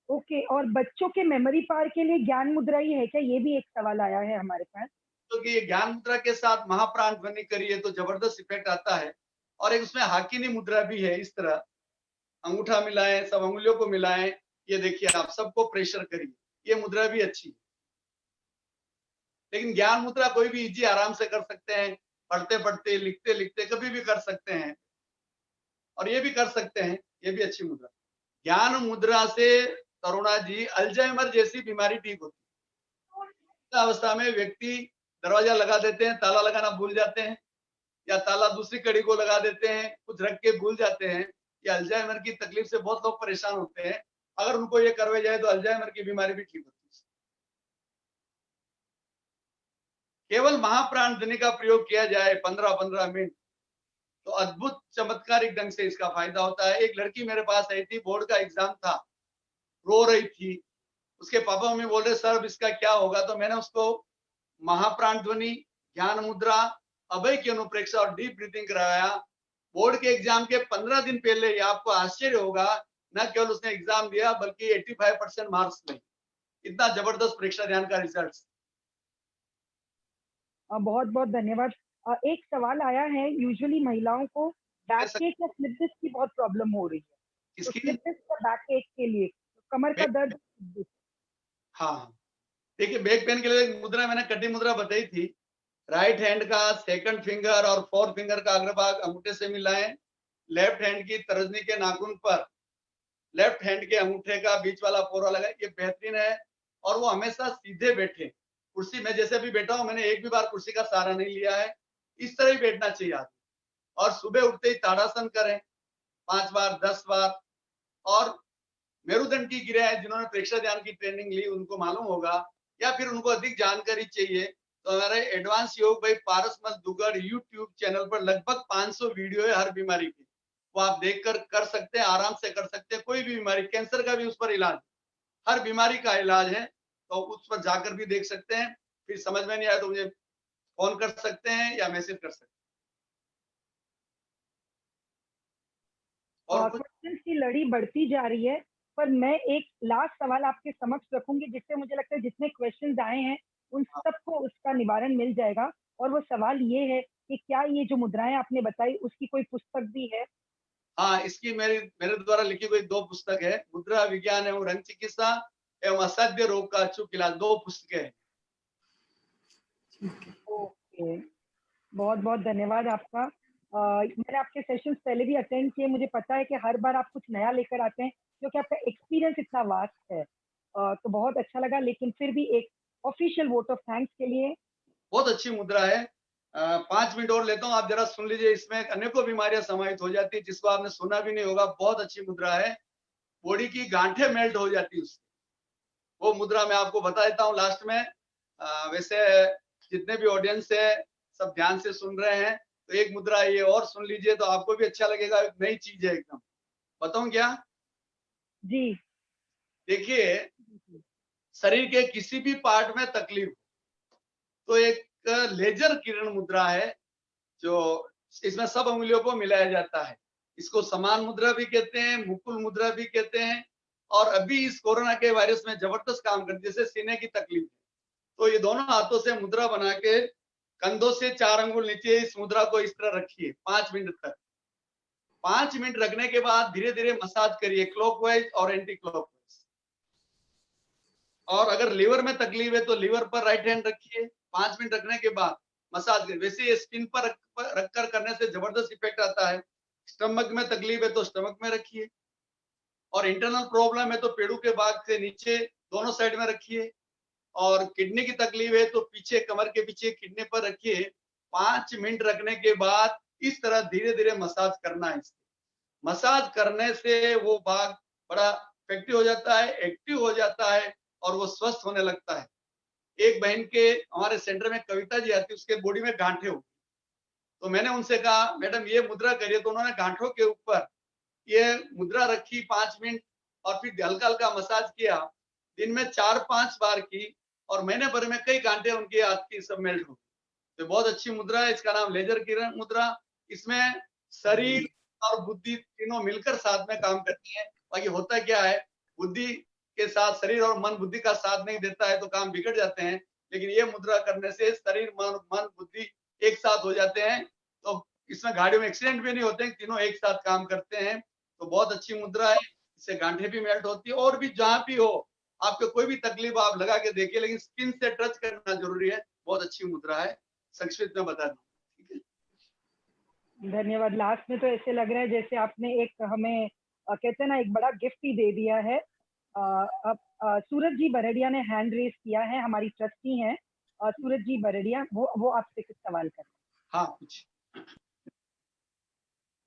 ओके, और बच्चों के मेमोरी पावर के लिए ज्ञान मुद्रा ही है क्या, ये भी एक सवाल आया है हमारे पास। तो कि ये ज्ञान मुद्रा के साथ महाप्राण ध्वनि करिए तो जबरदस्त इफेक्ट आता है। और एक उसमें हाकिनी मुद्रा भी है, इस तरह अंगूठा मिलाएं, सब अंगुलियों को मिलाएं, ये देखिए आप सबको प्रेशर करिए, ये मुद्रा भी अच्छी है। लेकिन ज्ञान मुद्रा कोई भी इजी आराम से कर सकते हैं, पढ़ते पढ़ते, लिखते लिखते कभी भी कर सकते हैं, और ये भी कर सकते हैं, ये भी अच्छी मुद्रा। ज्ञान मुद्रा से करुणा जी अल्जाइमर जैसी बीमारी ठीक होती है। अवस्था में व्यक्ति दरवाजा लगा देते हैं, ताला लगाना भूल जाते हैं, या ताला दूसरी कड़ी को लगा देते हैं, कुछ रख के भूल जाते हैं। ये अल्जाइमर की तकलीफ से बहुत लोग परेशान होते हैं। अगर उनको ये करवाई जाए तो अल्जाइमर की बीमारी भी ठीक होती है। केवल महाप्राण ध्वनि का प्रयोग किया जाए 15-15 मिनट, तो अद्भुत चमत्कारिक ढंग से इसका फायदा होता है। एक लड़की मेरे पास आई थी, बोर्ड का एग्जाम था, रो रही थी। उसके पापा मम्मी बोल रहे सर इसका क्या होगा, तो मैंने उसको महाप्राण ध्वनि, ज्ञान मुद्रा, अभय की अनुप्रेक्षा और डीप ब्रीथिंग कराया। बोर्ड के एग्जाम के 15 दिन पहले ही आपको आश्चर्य होगा, न केवल उसने एग्जाम दिया बल्कि 85% मार्क्स ले। इतना जबरदस्त परीक्षा ध्यान का रिजल्ट। बहुत बहुत धन्यवाद। एक सवाल आया है, यूजुअली महिलाओं को बैक ऐसा- एक या स्लिप डिस्क की बहुत प्रॉब्लम हो रही है, तो किसकी? स्लिप डिस्क या बैक एक के लिए, कमर का दर्द। हाँ, देखिए बैक पेन के लिए एक मुद्रा मैंने कटी मुद्रा बताई थी। राइट हैंड का सेकंड फिंगर और फोर्थ फिंगर का अग्रभाग अंगूठे से मिलाएं, लेफ्ट हैंड की तर्जनी के नाखून पर लेफ्ट हैंड के अंगूठे का बीच वाला पोरा लगा, ये बेहतरीन है। और वो हमेशा सीधे बैठे, कुर्सी में जैसे भी बैठा हूं, मैंने एक भी बार कुर्सी का सहारा नहीं लिया है, इस तरह ही बैठना चाहिए आदमी। और सुबह उठते ही ताड़ासन करें 5 बार 10 बार। और मेरुदंड की क्रियाएं जिन्होंने प्रेक्षक ध्यान की ट्रेनिंग ली उनको मालूम होगा, या फिर उनको अधिक जानकारी चाहिए तो हमारे एडवांस योग भाई पारसमल दुगड़ यूट्यूब चैनल पर लगभग 500 वीडियो है हर बीमारी की, वो आप देखकर कर सकते हैं, आराम से कर सकते हैं। कोई भी बीमारी, कैंसर का भी उस पर इलाज, हर बीमारी का इलाज है, तो उस पर जाकर भी देख सकते हैं। फिर समझ में नहीं आया तो मुझे फोन कर सकते हैं या मैसेज कर सकते हैं। और क्वेश्चंस की लड़ी बढ़ती जा रही है, पर मैं एक लास्ट सवाल आपके समक्ष रखूंगी, जिससे मुझे लगता है जितने क्वेश्चंस आए हैं उन सबको उसका निवारण मिल जाएगा। और वो सवाल ये है कि क्या ये जो मुद्राएं आपने बताई उसकी कोई पुस्तक भी है? हाँ, इसकी मेरे द्वारा लिखी गई 2 पुस्तक है, मुद्रा विज्ञान एवं रंग चिकित्सा एवं असाध्य रोग का अचूक इलाज, 2 पुस्तकें हैं। ओके, बहुत बहुत धन्यवाद आपका। मैंने आपके सेशंस पहले भी अटेंड किए, मुझे पता है कि हर बार आप कुछ नया लेकर आते हैं क्योंकि आपका एक्सपीरियंस इतना वास्ट है। तो बहुत अच्छा लगा, लेकिन फिर भी एक ऑफिशियल वोट ऑफ थैंक्स के लिए। बहुत अच्छी मुद्रा है। 5 मिनट और लेता हूँ, आप जरा सुन लीजिए। इसमें अनेकों बीमारियां समाहित हो जाती है जिसको आपने सुना भी नहीं होगा। बहुत अच्छी मुद्रा है, बॉडी की गांठें मेल्ट हो जाती है उससे। वो मुद्रा मैं आपको बता देता हूँ लास्ट में। वैसे जितने भी ऑडियंस है सब ध्यान से सुन रहे हैं, तो एक मुद्रा ये और सुन लीजिए तो आपको भी अच्छा लगेगा, नई चीज है एकदम। बताऊं क्या? जी, देखिए, शरीर के किसी भी पार्ट में तकलीफ तो एक लेजर किरण मुद्रा है, जो इसमें सब अंगुलियों को मिलाया जाता है। इसको समान मुद्रा भी कहते हैं, मुकुल मुद्रा भी कहते हैं। और अभी इस कोरोना के वायरस में जबरदस्त काम करती है, जैसे सीने की तकलीफ, तो ये दोनों हाथों से मुद्रा बना के कंधों से 4 अंगुल नीचे इस मुद्रा को इस तरह रखिए 5 मिनट तक। 5 मिनट रखने के बाद धीरे धीरे मसाज करिए, क्लॉकवाइज और एंटी क्लॉकवाइज। और अगर लीवर में तकलीफ है तो लीवर पर राइट हैंड रखिए, 5 मिनट रखने के बाद मसाज करिए। वैसे ये स्किन पर रखकर करने से जबरदस्त इफेक्ट आता है। स्टमक में तकलीफ है तो स्टमक में रखिए, और इंटरनल प्रॉब्लम है तो पेड़ू के भाग से नीचे दोनों साइड में रखिए। और किडनी की तकलीफ है तो पीछे, कमर के पीछे किडनी पर रखिए। 5 मिनट रखने के बाद इस तरह धीरे धीरे मसाज करना है। मसाज करने से वो भाग बड़ा इफेक्टिव हो जाता है, एक्टिव हो जाता है और वो स्वस्थ होने लगता है। एक बहन के हमारे सेंटर में कविता जी आती, उसके बॉडी में गांठें हो, तो मैंने उनसे कहा मैडम ये मुद्रा करिए, तो उन्होंने गांठों के ऊपर ये मुद्रा रखी 5 मिनट और फिर हल्का हल्का मसाज किया। दिन में 4-5 बार की, और महीने भर में कई गांठें उनके हाथ की सब मेल्ट हो। तो बहुत अच्छी मुद्रा है, इसका नाम लेजर किरण मुद्रा। इसमें शरीर और बुद्धि तीनों मिलकर साथ में काम करती है। बाकी होता क्या है, बुद्धि के साथ शरीर और मन बुद्धि का साथ नहीं देता है तो काम बिगड़ जाते हैं। लेकिन ये मुद्रा करने से शरीर मन बुद्धि एक साथ हो जाते हैं, तो इसमें गाड़ियों में एक्सीडेंट भी नहीं होते हैं, तीनों एक साथ काम करते हैं। तो बहुत अच्छी मुद्रा है, इससे गांठें भी मेल्ट होती है। और भी जहां भी हो आपको कोई भी तकलीफ आप लगा के देखिए, लेकिन स्किन से टच करना जरूरी है। बहुत अच्छी मुद्रा है, संक्षिप्त में बता दूं। ठीक है, धन्यवाद। लास्ट में तो ऐसे लग रहा है जैसे आपने एक हमें कहते हैं ना, एक बड़ा गिफ्ट ही दे दिया है। अब सूरज जी बरड़िया ने हैंड रेस किया है, हमारी ट्रस्टी हैं सूरज जी बरड़िया, वो आपसे कुछ सवाल कर। हाँ कुछ।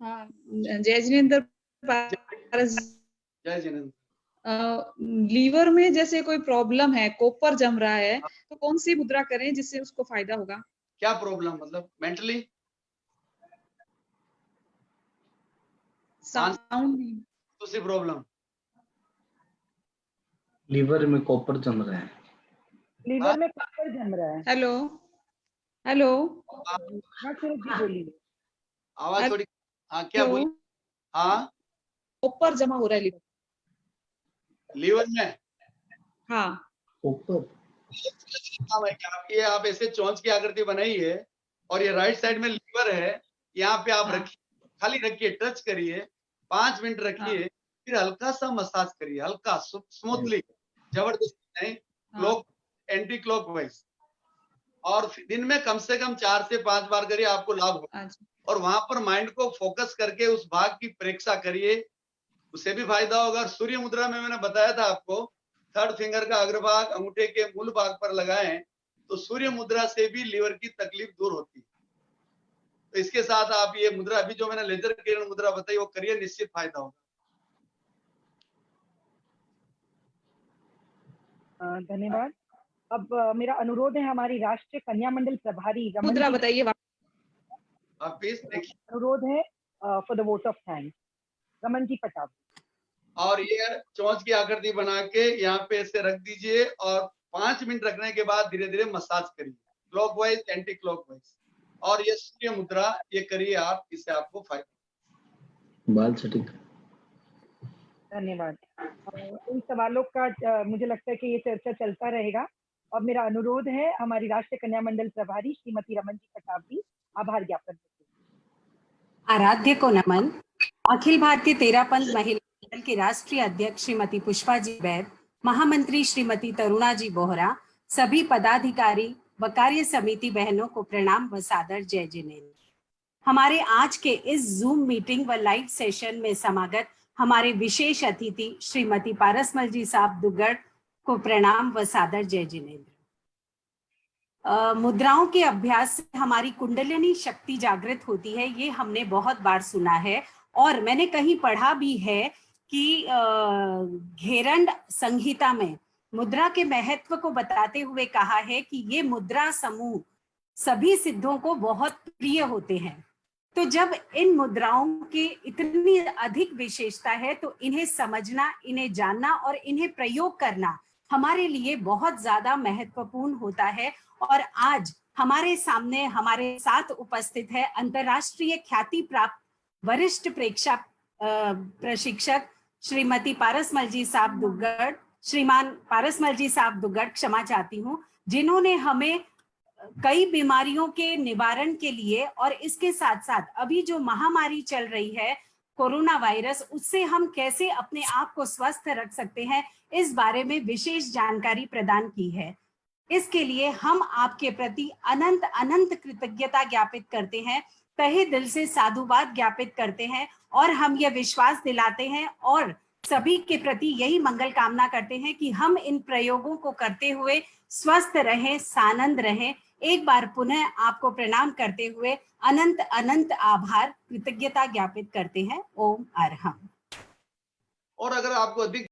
हाँ, जय जिनेंद्र पारस। जय जिनेंद्र। लीवर में जैसे कोई प्रॉब्लम है, कोपर जम रहा है, तो कौन सी मुद्रा करें जिससे उसको फायदा होगा? क्या प्रॉब्लम, मतलब मेंटली? साउंड दूसरी प्रॉब्लम लीवर में कॉपर जम रहा है। लीवर में कॉपर जम रहा है। हेलो हेलो, हाँ सूरज जी बोलिए। आवाज थोड़ी। हाँ क्या बोली? हाँ, कोपर जमा हो रहा है लीवर में। हाँ, कॉपर ये आप ऐसे चोंच की आकृति बनाई है और ये राइट साइड में लीवर है, यहाँ पे आप हाँ। रखिए, खाली रखिए, टच करिए, 5 मिनट रखिए। हाँ। फिर हल्का सा मसाज करिए, हल्का स्मूथली, जबरदस्ती नहीं, क्लॉक एंटी क्लॉकवाइज। और दिन में कम से कम 4 से 5 बार करिए, आपको लाभ होगा। अच्छा, और वहां पर माइंड को फोकस करके उस भाग की परीक्षा करिए, उससे भी फायदा होगा। और सूर्य मुद्रा में मैंने बताया था आपको, थर्ड फिंगर का अग्रभाग अंगूठे के मूल भाग पर लगाएं तो सूर्य मुद्रा से भी लीवर की तकलीफ दूर होती है। तो इसके साथ आप ये मुद्रा, अभी जो मैंने लेजर किरण मुद्रा बताई, वो करिए, निश्चित फायदा होगा। धन्यवाद। अब मेरा अनुरोध है हमारी राष्ट्रीय कन्या मंडल प्रभारी रमन मुद्रा जी, बताइए। आप प्लीज देखिए। अनुरोध है for the vote of thanks, Raman ji Patav. और ये चोंच की आकृति बना के यहाँ पे ऐसे रख दीजिए और 5 मिनट रखने के बाद धीरे धीरे मसाज करिए, क्लॉकवाइज एंटी क्लॉकवाइज। और ये सूर्य मुद्रा ये करिए आप, इससे आपको फायदा। बाल सटीक। धन्यवाद। इन सवालों का मुझे लगता है कि ये चर्चा चलता रहेगा और मेरा अनुरोध है हमारी राष्ट्रीय कन्या मंडल प्रभारी श्रीमती रमन जी पटावी आभार ज्ञापन। आराध्य को नमन। अखिल भारतीय तेरापंथ महिला मंडल की राष्ट्रीय अध्यक्ष श्रीमती पुष्पा जी बैद, महामंत्री श्रीमती तरुणा जी बोहरा, सभी पदाधिकारी व कार्य समिति बहनों को प्रणाम व सादर जय जिनेन्द्र। हमारे आज के इस जूम मीटिंग व लाइव सेशन में समागत हमारे विशेष अतिथि श्रीमती पारसमल जी साहब दुग्गड़ को प्रणाम व सादर जय जिनेन्द्र। मुद्राओं के अभ्यास से हमारी कुंडलिनी शक्ति जागृत होती है, ये हमने बहुत बार सुना है और मैंने कहीं पढ़ा भी है कि घेरंड संहिता में मुद्रा के महत्व को बताते हुए कहा है कि ये मुद्रा समूह सभी सिद्धों को बहुत प्रिय होते हैं। तो जब इन मुद्राओं की इतनी अधिक विशेषता है तो इन्हें समझना, इन्हें जानना और इन्हें प्रयोग करना हमारे लिए बहुत ज्यादा महत्वपूर्ण होता है। और आज हमारे सामने हमारे साथ उपस्थित है अंतर्राष्ट्रीय ख्याति प्राप्त वरिष्ठ प्रशिक्षक श्रीमती पारसमल जी साहब दुग्गड़, श्रीमान पारसमल जी साहब दुग्गड़, क्षमा चाहती हूँ, जिन्होंने हमें कई बीमारियों के निवारण के लिए और इसके साथ साथ अभी जो महामारी चल रही है कोरोना वायरस, उससे हम कैसे अपने आप को स्वस्थ रख सकते हैं, इस बारे में विशेष जानकारी प्रदान की है। इसके लिए हम आपके प्रति अनंत अनंत कृतज्ञता ज्ञापित करते हैं, तहे दिल से साधुवाद ज्ञापित करते हैं और हम यह विश्वास दिलाते हैं और सभी के प्रति यही मंगल कामना करते हैं कि हम इन प्रयोगों को करते हुए स्वस्थ रहें, सानंद रहें। एक बार पुनः आपको प्रणाम करते हुए अनंत अनंत आभार कृतज्ञता ज्ञापित करते हैं। ओम अरहम। और अगर आपको अधिक